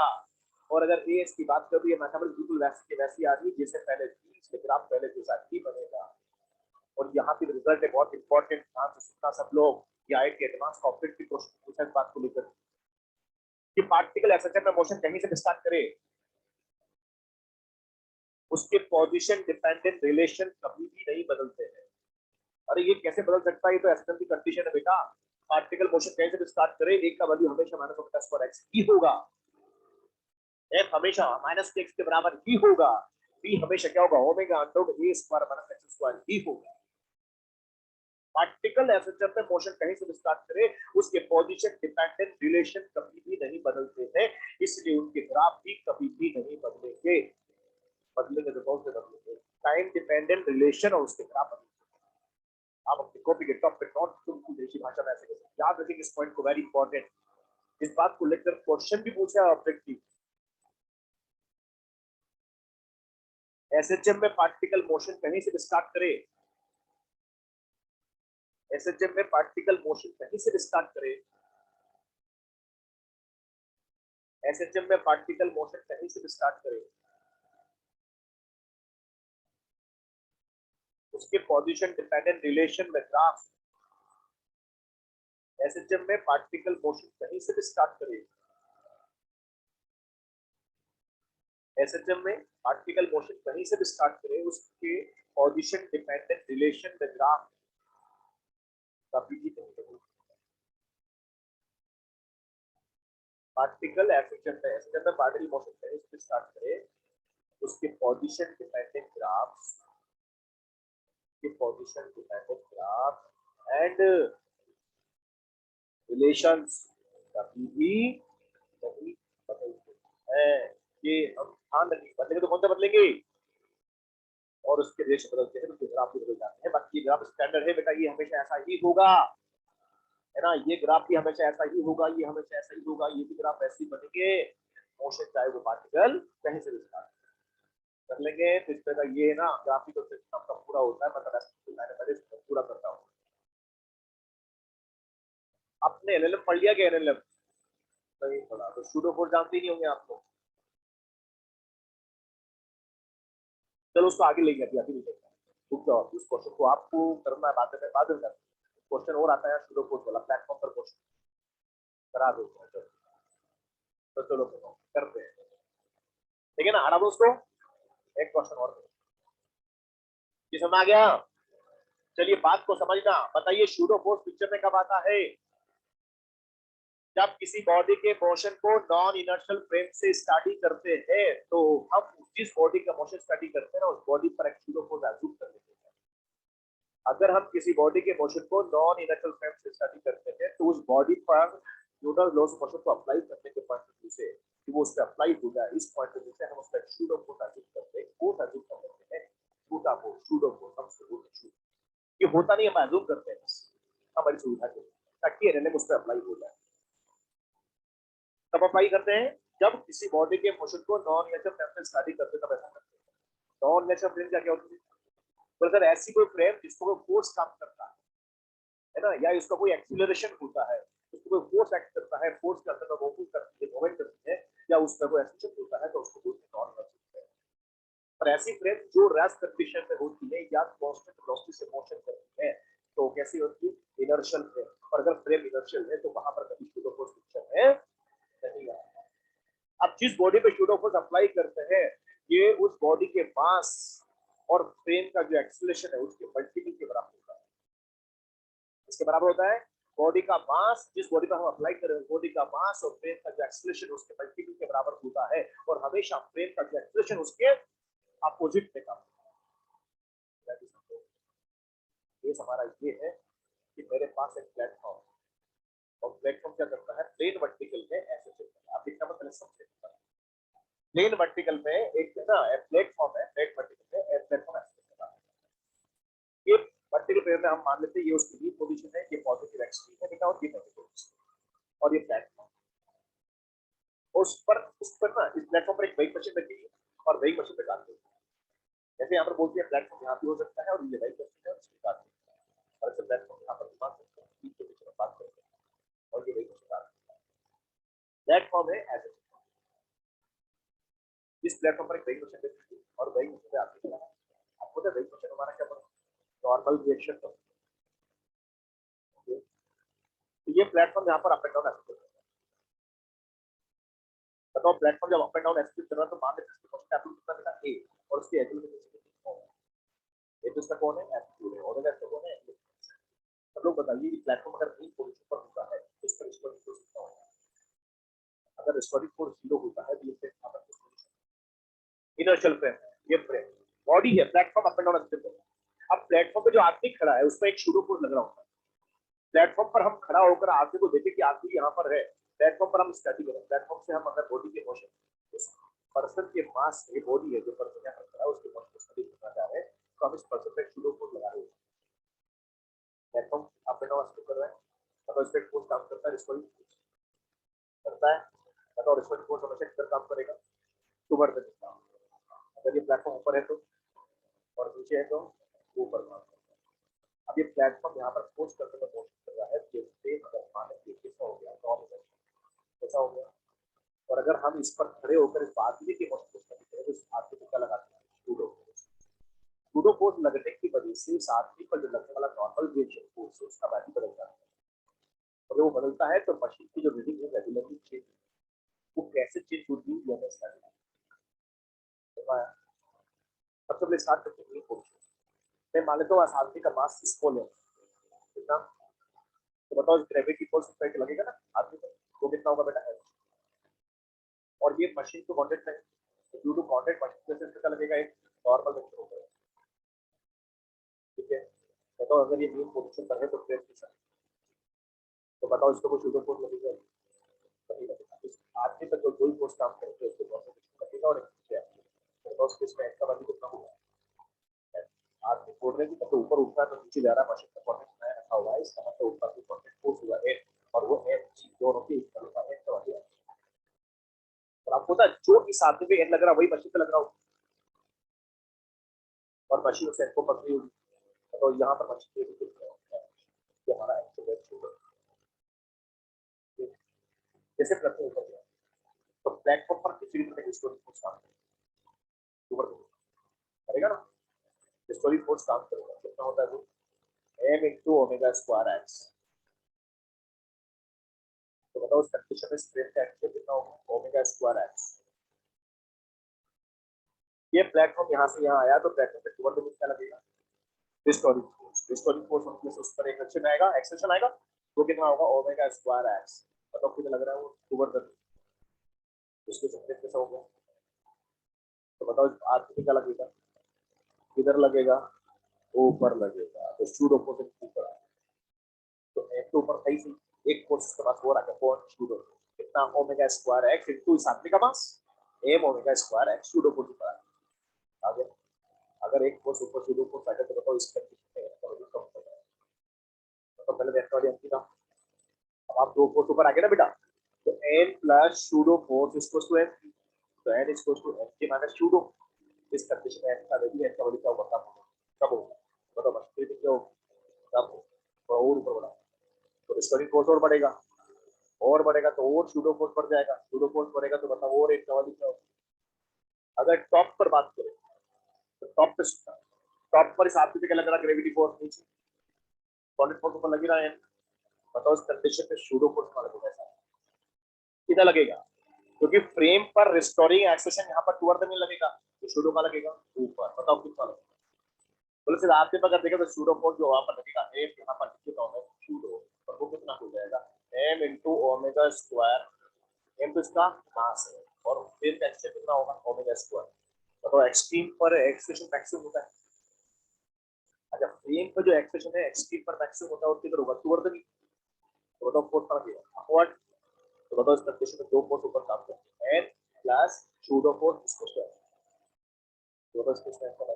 और अगर ए की बात करें तो ये मैथमेटिक्स बिल्कुल वैसी की वैसी आ रही है जैसे पहले थी, इसलिए ग्राफ पहले जैसा ही बनेगा। और यहाँ पे रिजल्ट है बहुत इंपॉर्टेंट, ध्यान से सुनना सब लोग। ये आई के एडवांस कॉम्पिटिटिव क्वेश्चन पूछा इस बात को लेकर कि पार्टिकल एक्सेलरेशन में मोशन कहीं से स्टार्ट करे, उसके पोजीशन डिपेंडेंट रिलेशन कभी भी नहीं बदलते हैं। अरे ये कैसे बदल सकता है? ये तो एसएम की कंडीशन है बेटा। पार्टिकल मोशन कहीं से स्टार्ट करे, एक का वैल्यू हमेशा माइनस ओमेगा स्क्वायर एक्स ही होगा। एफ हमेशा माइनस एक्स के बराबर ही होगा। बी हमेशा क्या होगा? ओमेगा अंडर ए स्क्वायर माइनस एक्स स्क्वायर ही होगा। पार्टिकल एसेंचर में मोशन कहीं से स्टार्ट करे, उसके पोजीशन डिपेंडेंट रिलेशन कभी भी नहीं बदलते हैं, इसलिए उनके ग्राफ भी कभी भी नहीं बदलेंगे। बदलेंगे तो कौन से बदलेंगे? टाइम डिपेंडेंट रिलेशन और उसके ग्राफ बदलेंगे। आप अपनी कॉपी के टॉप पे नोट तुम देशी भाषा में ऐसे कैसे याद रखेंगे इस पॉइंट को, वेरी इंपॉर्टेंट। इस बात को लेकर क्वेश्चन भी पूछा है ऑब्जेक्टिव। एसएचएम में पार्टिकल मोशन कहीं से स्टार्ट करे, एसएचएम में पार्टिकल मोशन कहीं से स्टार्ट करे, एसएचएम में पार्टिकल मोशन कहीं से स्टार्ट करे, उसके पोजीशन डिपेंडेंट रिलेशन में ग्राफ। एसएचएम में पार्टिकल मोशन कहीं से स्टार्ट करे, एसएचएम में पार्टिकल मोशन कहीं से स्टार्ट करे, उसके पोजीशन डिपेंडेंट रिलेशन में ग्राफ का पीजी नहीं। पार्टिकल एसएचएम में पार्टिकल मोशन कहीं से स्टार्ट करे, उसके पोजीशन डिपेंडेंट ग्राफ के position dependent graph and relations कभी भी नहीं बदलते हैं। ये हम ध्यान रखेंगे, बदलेंगे तो कौन सा बदलेंगे, और उसके रिलेशन बदलते हैं तो ग्राफ भी बदल जाते हैं। बाकी ये ग्राफ स्टैंडर्ड है बेटा, ये हमेशा ऐसा ही होगा, है ना, ये ग्राफ भी हमेशा ऐसा ही होगा, ये हमेशा ऐसा ही होगा, ये भी ग्राफ ऐसे ही बनेंगे। मोशन चाहे वो पार्टिकल कहीं से भी स्टार्ट कर लेंगे तो इस तरह का ये ना ग्राफिकल सिस्टम आपका पूरा होता है। मतलब ऐसे मैंने पहले पूरा करता हूँ। आपने एलएलएम पढ़ लिया क्या? एलएलएम नहीं पढ़ा तो सूडो कोड जानते ही नहीं होंगे आप लोग। चलो उसको आगे लेंगे, अभी नहीं लेंगे। रुक जाओ, उस क्वेश्चन को आपको करना है बाद में करना। क्वेश्चन और आता है सूडो कोड वाला, प्लेटफॉर्म पर क्वेश्चन करा दो तो चलो करते हैं, ठीक है ना? हटा दो उसको, एक क्वेश्चन और ये समझ आ गया? चलिए बात को समझना, बताइए सूडो फोर्स पिक्चर में कब आता है? जब किसी बॉडी के मोशन को नॉन इनर्शियल फ्रेम से स्टडी करते हैं तो हम जिस बॉडी का मोशन स्टडी करते हैं ना उस बॉडी पर एक सूडो फोर्स एज्यूम कर लेते हैं। अगर हम किसी बॉडी के मोशन को नॉन इनर्शियल फ्रेम से स्टडी करते हैं तो उस बॉडी पर न्यूटन लॉस ऑफ मोशन को अप्लाई करने के पॉइंट ऑफ व्यू से कि वो उस पर अप्लाई हो जाए, इस पॉइंट ऑफ व्यू से हम उस पर सूडो फोर्स एज्यूम करते हैं। फोर्स एज्यूम कर लेते हैं, छोटा फोर्स सूडो फोर्स, हम उसको बोलते हैं। ये होता नहीं, हम एज्यूम करते हैं हमारी सुविधा के लिए ताकि एनएलएम उस पर अप्लाई हो जाए। कब अप्लाई करते हैं? जब किसी बॉडी के मोशन को नॉन नेचुरल फ्रेम से स्टडी करते हैं तब ऐसा करते हैं। नॉन नेचुरल फ्रेम क्या होती है? तो अगर ऐसी कोई फ्रेम जिसको कोई फोर्स काम करता है ना, या इसका कोई एक्सीलरेशन होता है, उसको कोई फोर्स एक्ट करता है, फोर्स के अंदर मूवमेंट करती है, मूवमेंट करती है, या उसका कोई एक्सीलरेशन होता है तो उसको बोलते हैं नॉन नेचुरल फ्रेम। पर ऐसी फ्रेम जो रेस्ट कंडीशन में होती है या कांस्टेंट वेलोसिटी से मोशन करती है तो कैसी होती है? Inertial frame. और अगर फ्रेम इनर्शियल है तो वहां पर कभी सूडो फोर्स पिक्चर में नहीं आता। अब जिस बॉडी पे सूडो फोर्स अप्लाई करते हैं ये उस बॉडी के मास और फ्रेम का जो एक्सीलरेशन है उसके मल्टीपल के बराबर होता है। इसके बराबर होता है बॉडी का मास, जिस बॉडी पर हम अप्लाई कर रहे हैं बॉडी का मास और फ्रेम का जो एक्सीलरेशन उसके मल्टीपल के बराबर होता है, और हमेशा फ्रेम का जो एक्सीलरेशन उसके अपोजिट में काम होता है। ये हमारा ये है कि मेरे पास एक प्लेटफॉर्म, और प्लेटफॉर्म क्या करता है? प्लेन वर्टिकल में ऐसे चलता है। आप देखना मतलब समझे, प्लेन वर्टिकल में एक ना प्लेटफॉर्म है, प्लेन वर्टिकल में प्लेटफॉर्म ऐसे चलता है। ये वर्टिकल प्लेन में हम मान लेते हैं ये उसकी बी पोजीशन है, ये पॉजिटिव एक्स है बेटा, और ये नेगेटिव एक्स और ये प्लेटफॉर्म। उस पर ना इस प्लेटफॉर्म पर एक वेइंग मशीन रखी है और वेइंग मशीन पे काम करती है। जैसे यहाँ पर बोलते हैं प्लेटफॉर्म यहाँ पे हो सकता है और ये वेइंग मशीन है उसके काम करती है, और ऐसे प्लेटफॉर्म यहाँ पर मान सकते हैं बीच के बीच में बात करते हैं और ये वेइंग मशीन काम प्लेटफॉर्म है ऐसे। इस प्लेटफॉर्म पर एक वेइंग मशीन रखी है और वेइंग मशीन पे आपके चला आपको तो वेइंग मशीन हमारा क्या नॉर्मल रिएक्शन करता है। तो ये प्लेटफॉर्म यहाँ पर अप एंड डाउन ऐसे करता है। बताओ प्लेटफॉर्म जब अप एंड डाउन ऐसे कर रहा है तो मान लेते हैं इसके फर्स्ट एप्पल कितना बेटा ए, और उसके एंगल में ए तो इसका कौन है? एप्पल है, और इसका कौन है? सब लोग बताइए कि प्लेटफॉर्म अगर एक पोजीशन पर होता है तो इसका रिस्टोरिंग फोर्स कितना होगा? अगर रिस्टोरिंग फोर्स 0 होता है तो ये फ्रेम यहाँ पर इनर्शियल फ्रेम है, ये फ्रेम बॉडी है, प्लेटफॉर्म अप एंड डाउन ऐसे। अब प्लेटफॉर्म पे जो आदमी खड़ा है उस पर एक सूडो फोर्स लग रहा होता है। प्लेटफॉर्म पर हम खड़ा होकर आदमी को देखें कि आदमी यहाँ पर है, प्लेटफॉर्म पर हम स्टडी करें, प्लेटफॉर्म से हम अगर बॉडी के मोशन पर्सन के मास ये बॉडी है जो पर्सन क्या करता है उसके मास को स्टडी करना चाह रहे हैं तो हम इस पर्सन पे शूडो कोड लगा रहे हैं प्लेटफॉर्म आप बिना वास्तव कर रहे हैं तो इस पे कोड काम करता है इसको करता है और इसको कोड हमेशा किधर काम करेगा ऊपर पे अगर ये प्लेटफॉर्म ऊपर है तो और नीचे है तो ऊपर काम करता है अब ये प्लेटफॉर्म यहाँ पर पोस्ट करने का कोशिश कर रहा है जैसे अगर माने कि कैसा हो गया नॉर्मल कैसा हो गया और अगर हम इस पर खड़े होकर इस आदमी के मौसम को स्टडी करें तो इस आदमी को क्या लगाते हैं सूडो फोर्स लगने की वजह से इस आदमी पर जो लगने वाला नॉर्मल रिएक्शन फोर्स है उसका वैल्यू बदल जाता है और जब वो बदलता है तो मशीन की जो रीडिंग है रेगुलरली चेंज वो कैसे चेंज होती है ये स्टडी सबसे पहले स्टार्ट करते हैं फोर्स मैं मान लेता हूँ इस आदमी का मास इसको ले कितना तो बताओ ग्रेविटी फोर्स इफेक्ट लगेगा ना आदमी को वो कितना होगा बेटा और ये मशीन को कांटेक्ट है ड्यू टू कांटेक्ट मशीन से कितना लगेगा एक नॉर्मल वेक्टर होगा ठीक है बताओ अगर ये मेन पोजीशन पर है तो प्रेस कितना तो बताओ इसको कुछ उधर फोर्स लगेगा नहीं लगेगा इस आदमी पर जो कोई फोर्स काम करते हैं उसको बहुत लगेगा और नीचे तो बताओ किस में इसका वैल्यू कितना होगा आदमी बोल रहे हैं कि तो ऊपर उठा तो नीचे जा रहा है मशीन का कांटेक्ट बनाया रखा हुआ है इसका मतलब ऊपर की कांटेक्ट फोर्स हुआ है और वो है दोनों के इक्वल होगा है तो वही और आपको पता जो इस आदमी पे एन लग रहा है वही मशीन पे लग रहा हो और मशीन से को पकड़ी हुई तो यहाँ पर मशीन पे ये हमारा एक्सीलेटर जैसे प्रश्न ऊपर गया तो प्लेटफॉर्म पर किसी भी तरह की स्टोरी फोर्स काम करेगा ना स्टोरी फोर्स काम करेगा कितना होता है वो m into omega square x तो बताओ उस कंडीशन में स्ट्रेन का एक्चुअल कितना होगा ओमेगा स्क्वायर x ये प्लेटफॉर्म यहाँ से यहाँ आया तो प्लेटफॉर्म पे टूवर्ड में क्या लगेगा हिस्टोरिक फोर्स मतलब उस पर एक एक्शन आएगा एक्सेशन आएगा वो कितना होगा ओमेगा स्क्वायर x बताओ कितना लग रहा है वो टूवर्ड द उसके चक्कर कैसा होगा तो बताओ आज क्या लगेगा किधर लगेगा ऊपर लगेगा तो शूड ऑपोजिट ऊपर तो m के ऊपर सही से एक फोर्स के पास हो रहा है कौन शूड कितना ओमेगा स्क्वायर x इनटू इस आदमी का मास m omega square x should opposite पर आगे अगर एक फोर्स ऊपर शूड ऑपोजिट आ जाए तो बताओ इस कंडीशन में कम होगा तो पहले देखते हैं एम का अब आप दो फोर्स ऊपर आ गए ना बेटा तो n plus pseudo force equals to m तो n इक्वल्स टू m के माइनस शूडो इस कंडीशन में n का वैल्यू n का वैल्यू क्या होगा कब होगा बताओ बस फिर क्या होगा कब और ऊपर बढ़ा तो स्टोरी फोर्स और बढ़ेगा तो और शूडो फोर्स बढ़ जाएगा शूडो फोर्स बढ़ेगा तो बताओ और एक का वैल्यू क्या होगा अगर टॉप पर बात करें तो टॉप पर इस आदमी पे क्या लग रहा है ग्रेविटी फोर्स नीचे सॉलिड फोर्स ऊपर लग रहा है बताओ इस कंडीशन में शूडो फोर्स का लगेगा ऐसा कितना लगेगा क्योंकि फ्रेम पर रिस्टोरिंग एक्सेशन यहाँ पर टूवर्ड में लगेगा तो शूडो का लगेगा ऊपर बताओ कितना लगेगा बोले सिर्फ आपके पास अगर देखा तो शूडो फोर्स जो वहां पर लगेगा m यहाँ पर नीचे का होगा शूडो और वो कितना हो जाएगा m into omega square m तो इसका मास है और फिर का एक्सेशन कितना होगा ओमेगा स्क्वायर बताओ एक्सट्रीम पर एक्सेशन मैक्सिमम होता है अच्छा फ्रेम पर जो एक्सेशन है एक्सट्रीम पर मैक्सिमम होता है और किधर होगा टूवर्ड में तो बताओ फोर्स कहां गया अपवर्ड तो बताओ इस कंडीशन में दो फोर्स ऊपर काम करते हैं n प्लस शूडो फोर्स इसको तो बस किसमें ऐसा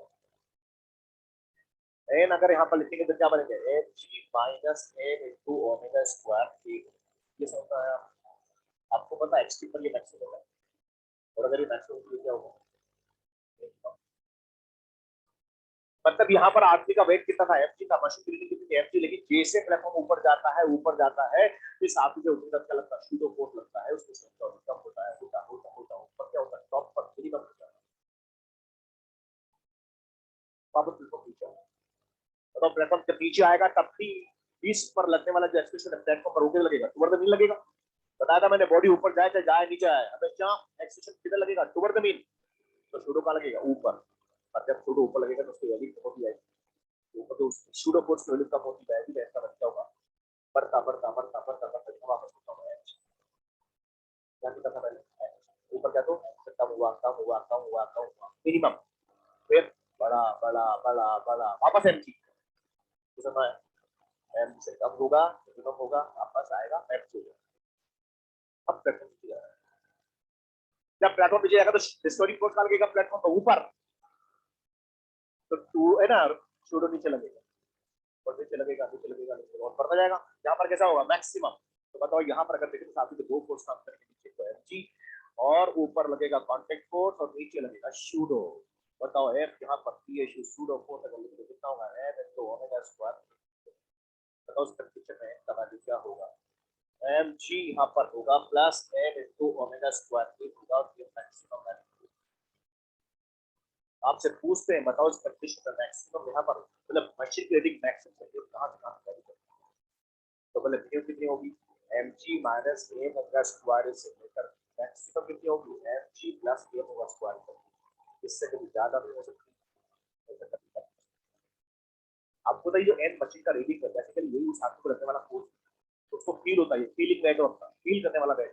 n अगर यहाँ पर लिखेंगे तो क्या बनेगा mg minus m into omega square ये समझ आया आपको पता है एक्सट्रीम पर ये मैक्सिमम है और अगर ये मैक्सिमम तो क्या होगा मतलब यहाँ पर आदमी का वेट कितना था mg था मशीन की कितनी थी mg लेकिन जैसे प्लेटफॉर्म ऊपर जाता है इस आदमी के ऊपर क्या लगता है शूडो फोर्स लगता है उसमें कम होता है होता ऊपर क्या होता है टॉप पर मिनिमम होता है वापस बिल्कुल नीचे तो प्लेटफॉर्म जब नीचे आएगा तब भी 20 पर लगने वाला जो एक्सप्रेशन है प्लेटफॉर्म पर होके लगेगा टुवर्ड द मीन लगेगा बताया था मैंने बॉडी ऊपर जाए चाहे जाए नीचे आए अबे क्या एक्सप्रेशन किधर लगेगा टुवर्ड द मीन तो शूडो का लगेगा ऊपर और जब शूडो ऊपर लगेगा तो उसकी वैल्यू कम होती जाएगी ऊपर तो शूडो फोर्स की वैल्यू कम होती जाएगी ऐसा बनता होगा बढ़ता वापस होता है क्या करना पहले ऊपर क्या तो कम हुआ मिनिमम फिर बड़ा बड़ा बड़ा बड़ा वापस एमटी समझ एम से कम होगा मिनिमम होगा वापस आएगा एम से अब प्रश्न किया जब प्लेटफॉर्म नीचे जाएगा तो डिस्टोरिंग फोर्स कहाँ लगेगा? प्लेटफॉर्म पर ऊपर। तो टू है ना, शूडो नीचे लगेगा और नीचे लगेगा, नीचे लगेगा, नीचे और बढ़ता जाएगा। यहाँ पर कैसा होगा? मैक्सिमम। तो बताओ यहाँ पर अगर देखें तो साथ में दो फोर्स काम करेंगे, नीचे तो एमजी और ऊपर लगेगा कॉन्टेक्ट फोर्स और नीचे लगेगा शूडो। बताओ एफ यहाँ पर पी शूडो फोर्स अगर लिखे तो कितना होगा? M into omega square. बताओ इस कंडीशन में का वैल्यू क्या होगा? एम जी यहाँ पर होगा plus M into omega square होगा ये मैक्सिमम वैल्यू। आपसे पूछते हैं बताओ इस कंडीशन में मैक्सिमम यहाँ पर मतलब मशीन की रेटिंग मैक्सिमम चाहिए कहाँ से कहाँ वैल्यू करते हैं? तो मतलब वैल्यू कितनी होगी? mg minus M omega square से लेकर मैक्सिमम कितनी होगी? mg plus M omega square. इससे कभी ज्यादा नहीं हो सकती। आपको तो जो एन मशीन का रीडिंग है बेसिकली यही उस हाथ को रखने वाला फोर्स, उसको फील होता है, फीलिंग बैग होता है, फील करने वाला बैग।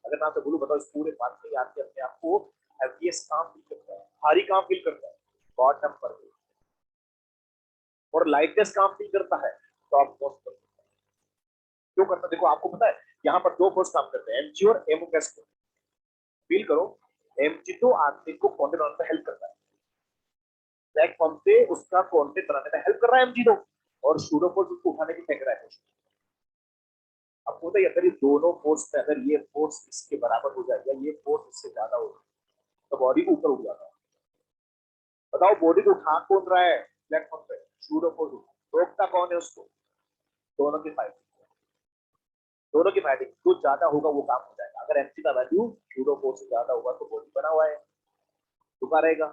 अगर मैं आपसे बोलूं बताओ इस पूरे पार्ट में आपके अपने आप को हैवीएस्ट काम फील करता है, भारी काम फील करता है बॉटम पर, और लाइटनेस काम फील करता है टॉप मोस्ट पर। क्यों करता है? देखो आपको पता है यहाँ पर दो फोर्स काम करते हैं, एमजी और एमओ गैस को। फील करो, एमजी तो आदमी को कंटेंट बनाने में हेल्प करता है, प्लेटफॉर्म पे उसका कंटेंट बनाने में हेल्प कर रहा है एमजी तो, और शूडो फोर्स उसको उठाने की फेंक रहा है। आपको पता है अगर ये दोनों फोर्स पे अगर ये फोर्स इसके बराबर हो जाए या ये फोर्स इससे ज्यादा हो जाए तो बॉडी ऊपर उठ जाता है। बताओ बॉडी को उठा कौन रहा है प्लेटफॉर्म पे? Pseudo force. रोकता कौन है उसको? दोनों की फाइटिंग, दोनों की फाइटिंग जो ज्यादा होगा वो काम हो जाएगा। अगर एमसी का वैल्यू शूडो फोर्स से ज्यादा होगा तो बॉडी बना हुआ है, रुका रहेगा,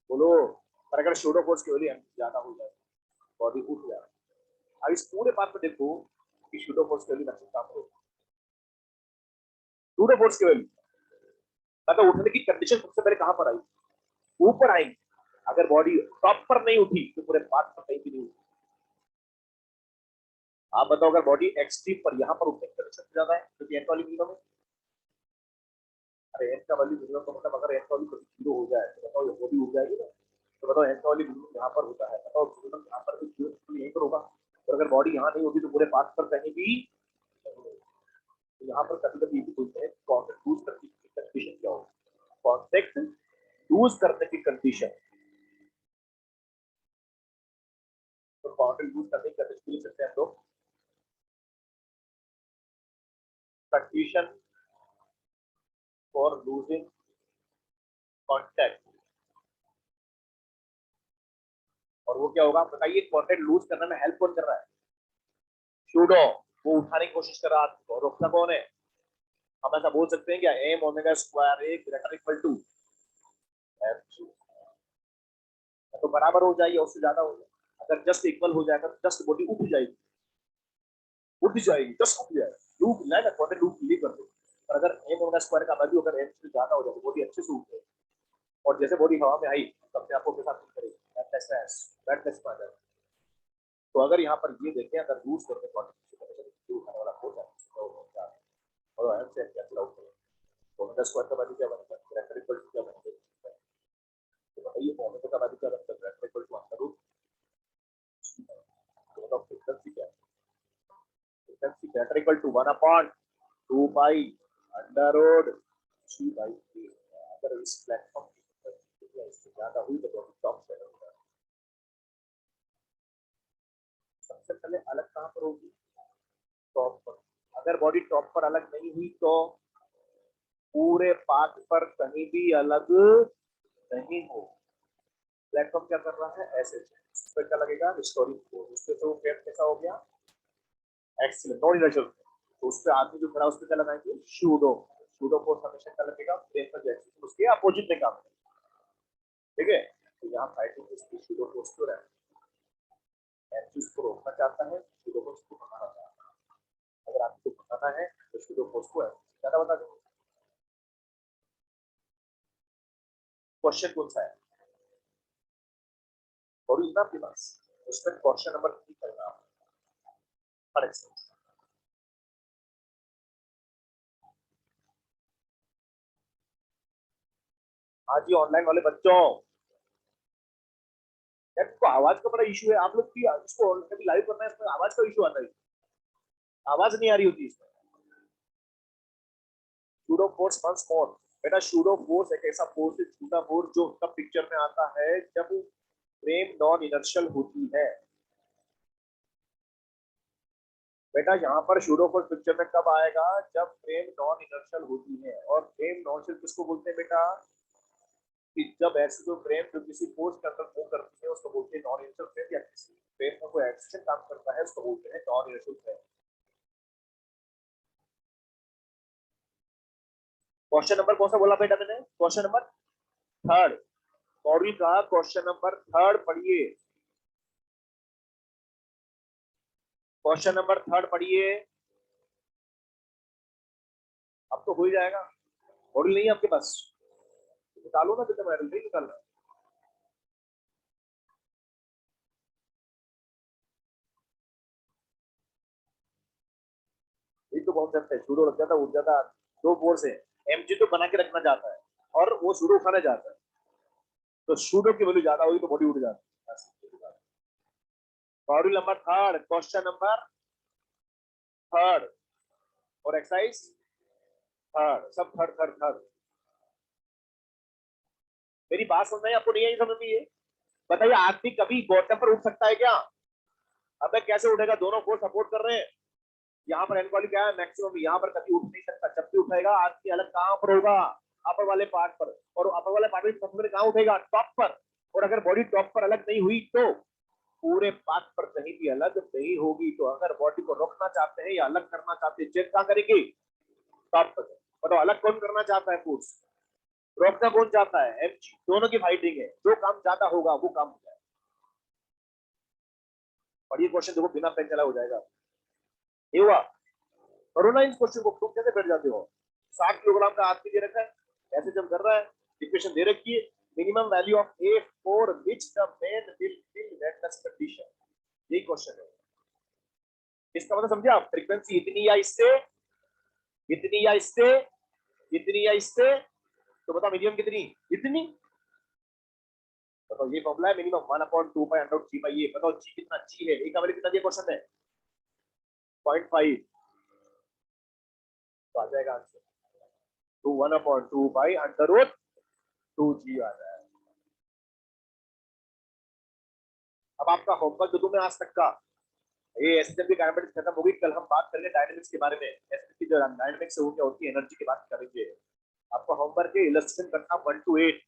बोलो। पर अगर शूडो फोर्स की वैल्यू एमसी ज्यादा हो जाए बॉडी उठ जाएगा। अब इस पूरे बात में देखो कि शूडो फोर्स की वैल्यू मैक्सिमम काम होगा, शूडो फोर्स की वैल्यू मतलब उठने की कंडीशन सबसे पहले कहां पर आई? ऊपर आएंगे। अगर बॉडी टॉप पर नहीं उठी तो पूरे पार्ट पर कहीं भी नहीं उठी। आप बताओ अगर बॉडी एक्सट्रीम पर यहाँ पर उठने की कंडीशन ज्यादा है क्योंकि एंड वाली मिनिमम है। अरे एंड का वैल्यू मिनिमम तो मतलब अगर एंड वाली कभी जीरो हो जाए तो बताओ ये बॉडी उठ जाएगी ना? तो बताओ एंड वाली मिनिमम यहाँ पर होता है, बताओ मिनिमम यहाँ पर भी जीरो तो यहीं पर होगा, और अगर बॉडी यहाँ नहीं होगी तो पूरे पार्ट पर कहीं भी। तो यहाँ पर कभी कभी ये भी बोलते हैं कॉन्टेक्ट लूज करने की कंडीशन क्या होगी? कॉन्टेक्ट लूज करने की कंडीशन, तो कॉन्टेक्ट लूज करने की कंडीशन लिख सकते हैं हम लोग कंडीशन फॉर लूजिंग कॉन्टेक्ट। और वो क्या होगा बताइए? कॉन्टेक्ट लूज करने में हेल्प कौन कर रहा है? शूडो। वो उठाने की कोशिश कर रहा है और रोकना कौन है? हम ऐसा बोल सकते हैं क्या? M omega square A greater equal to F G. तो बराबर हो जाएगी उससे ज्यादा हो जाए, अगर जस्ट इक्वल हो जाएगा तो जस्ट बॉडी उठ जाएगी, उठ जाएगी, जस्ट उठ जाएगी। लूप ना कॉन्टेक्ट लूप क्लियर कर दो। पर अगर एम ओमेगा स्क्वायर का वैल्यू अगर एम से ज्यादा हो जाए तो बॉडी अच्छे से उठ जाएगी, और जैसे बॉडी हवा में आई तो अपने आपको के साथ करेगी ब्रेथलेस में आ जाएगा। तो अगर यहाँ पर ये देखें अगर लूज करके कॉन्टेक्ट उठाने वाला हो जाए और एम से कैंसिल आउट करें तो ओमेगा स्क्वायर का वैल्यू क्या बनेगा? ग्रेटर इक्वल टू क्या बनेगा? तो बताइए ओमेगा का वैल्यू क्या बनेगा? Greater equal to under root. तो बताओ फ्रीक्वेंसी क्या है? Frequency greater equal to 1/2 pi under root G by 3। अगर इस प्लेटफॉर्म की फ्रीक्वेंसी इससे ज्यादा हुई तो बॉडी टॉप से होगा। सबसे पहले अलग कहां पर होगी? टॉप पर। अगर बॉडी टॉप पर अलग नहीं हुई तो पूरे पाथ पर कहीं भी अलग नहीं हो। प्लेटफॉर्म क्या कर रहा है? ऐसे उस पर क्या लगेगा? Restoring force. उसके तो फ्रेम कैसा हो गया? Excellent non inertial. तो उस पे आदमी जो खड़ा उस पे क्या लगाएंगे? शूडो। शूडो फोर्स हमेशा क्या लगेगा? फ्रेम पर जैसे उसके अपोजिट में काम करेगा। ठीक है, तो यहाँ फाइटिंग इसकी शूडो फोर्स क्यों रहता है? एक्सिस को रोकना चाहता है, शूडो फोर्स को भगाना चाहता है। अगर आपको भगाना है तो शूडो फोर्स को ज्यादा बता देंगे। क्वेश्चन कौन सा है और ना आपके पास? उसमें क्वेश्चन नंबर 3 करना है। हाँ जी, ऑनलाइन वाले बच्चों, यार तो आवाज का बड़ा इशू है। आप लोग भी इसको कभी लाइव करना है, इसमें आवाज का इशू आता है, आवाज नहीं आ रही होती इसमें। शूडो फोर्स वंस मोर बेटा शूडो फोर्स एक ऐसा फोर्स है, छोटा फोर्स जो उसका पिक्चर में आता है जब फ्रेम नॉन इनर्शियल होती है। बेटा यहाँ पर शूडो फोर्स पिक्चर में कब आएगा, जब फ्रेम नॉन इनर्शियल होती है। और फ्रेम नॉन इनर्शियल किसको बोलते हैं बेटा, कि जब ऐसी जो फ्रेम जो किसी फोर्स के अंदर मूव करती है उसको बोलते हैं नॉन इनर्शियल फ्रेम, या किसी फ्रेम में कोई एक्शन काम करता है उसको बोलते हैं non inertial frame. Question number कौन सा बोला बेटा मैंने, क्वेश्चन नंबर थर्ड। कौड़ी का क्वेश्चन नंबर थर्ड पढ़िए, क्वेश्चन नंबर थर्ड पढ़िए। अब तो हो ही जाएगा, मॉडल नहीं है आपके पास, निकालो ना बेटा, मॉडल नहीं निकालना। ये तो कॉन्सेप्ट है, शुरू रख जाता उठ जाता। दो फोर्स है, एमजी तो बना के रखना चाहता है और वो शुरू उठाना चाहता है, तो शूडो की वैल्यू ज्यादा हुई तो बॉडी उठ जाती है। Module number third, question number third और एक्सरसाइज थर्ड, सब थर्ड थर्ड थर्ड। मेरी बात समझ में आपको नहीं आई, समझ में ये बताइए, आदमी कभी बॉटम पर उठ सकता है क्या? अब कैसे उठेगा, दोनों फोर्स सपोर्ट कर रहे हैं। यहाँ पर एनक्वाली क्या है, मैक्सिमम। यहाँ पर कभी उठ नहीं सकता, जब भी उठेगा आदमी अलग कहाँ पर होगा, अपर वाले पार्ट पर। और अपर वाले पार्ट में सबसे कहाँ उठेगा, टॉप पर। और अगर बॉडी टॉप पर अलग नहीं हुई तो पूरे पार्ट पर कहीं भी अलग नहीं होगी। तो अगर बॉडी को रोकना चाहते हैं या अलग करना चाहते हैं, चेक कहाँ करेगी, टॉप पर। मतलब अलग कौन करना चाहता है फोर्स, रोकना कौन चाहता है, एमजी। दोनों की फाइटिंग है, जो काम ज्यादा होगा वो काम हो जाएगा। और ये क्वेश्चन देखो बिना पेन चला हो जाएगा, ये हुआ। करो ना इस क्वेश्चन को, तुम कैसे बैठ जाते हो। 60 किलोग्राम का आदमी दे रखा है, ऐसे जब कर रहा है, इक्वेशन दे रखी है, minimum value of A for which the man will feel redness condition. यही क्वेश्चन है। इसका मतलब समझे आप, फ्रीक्वेंसी इतनी या इससे, इतनी या इससे, इतनी या इससे। तो बताओ मिनिमम कितनी, इतनी। बताओ, ये फॉर्मूला है मिनिमम 1/2 पाई अंडर जी पाई। ये बताओ जी कितना, जी है ए का वैल्यू कितना दिया क्वेश्चन है, 0.5। तो आ जाएगा आंसर, तो 1/2 पाई अंडर रूट 2g आ जाएगा। अब आपका होमवर्क जो तुम्हें आज तक का, ये एसएसएम की काइनेमेटिक्स खत्म होगी, कल हम बात करेंगे डायनामिक्स के बारे में। एसएसएम की जो डायनामिक्स है वो क्या होती है, एनर्जी की बात करेंगे। आपका होमवर्क है इलस्ट्रेशन करना 1 to 8।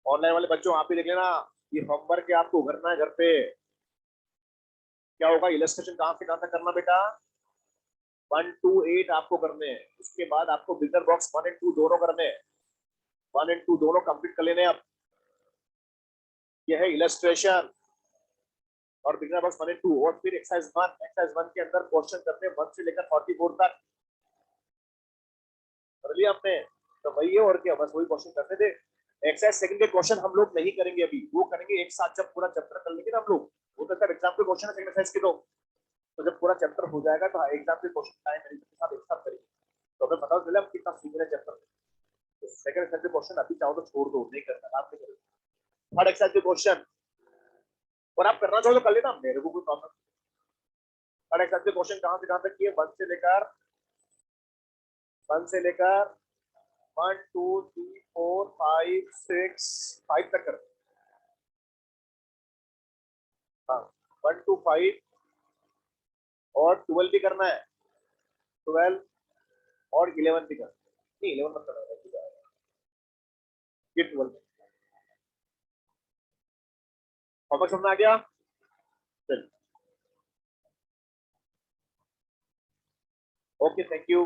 ऑनलाइन वाले बच्चों आप भी लिख लेना, ये होमवर्क है आपको करना है घर पे। क्या होगा, इलस्ट्रेशन कहां से कहां तक करना बेटा, 1 to 8 आपको करने हैं। उसके बाद आपको बिल्डर बॉक्स 1 and 2 दोनों करने हैं, 1 and 2 दोनों कंप्लीट कर लेने। अब यह है इलस्ट्रेशन और बिगनर बॉक्स 1 and 2। और फिर एक्सरसाइज 1, एक्सरसाइज 1 के अंदर क्वेश्चन करते हैं 1 से लेकर 44 तक कर लिया आपने, तो वही है और क्या, बस वही क्वेश्चन करते थे। एक्सरसाइज सेकंड के क्वेश्चन हम लोग नहीं करेंगे अभी, वो करेंगे एक साथ जब पूरा चैप्टर कर लेंगे ना हम लोग। वो तो सर एग्जाम के क्वेश्चन है सेकंड एक्सरसाइज के, तो जब पूरा चैप्टर हो जाएगा तो एग्जाम के क्वेश्चन टाइम मैनेजमेंट के साथ एक साथ करेंगे, तो हमें पता चले हम कितना सीख रहे हैं चैप्टर। तो सेकंड एक्सरसाइज के क्वेश्चन अभी चाहो तो छोड़ दो, नहीं करना आप नहीं करेंगे। थर्ड एक्सरसाइज के क्वेश्चन और आप करना चाहो तो कर लेना, मेरे को कोई प्रॉब्लम। थर्ड एक्सरसाइज के क्वेश्चन कहां से कहां तक किए, 1 से लेकर 1 2 3 4 5 6 5 तक कर। हाँ, 1 to 5 और 12 भी करना है, 12 और 11 भी करना नहीं, 11 मत करना, ये 12। समझ में आ गया, चलिए ओके, थैंक यू।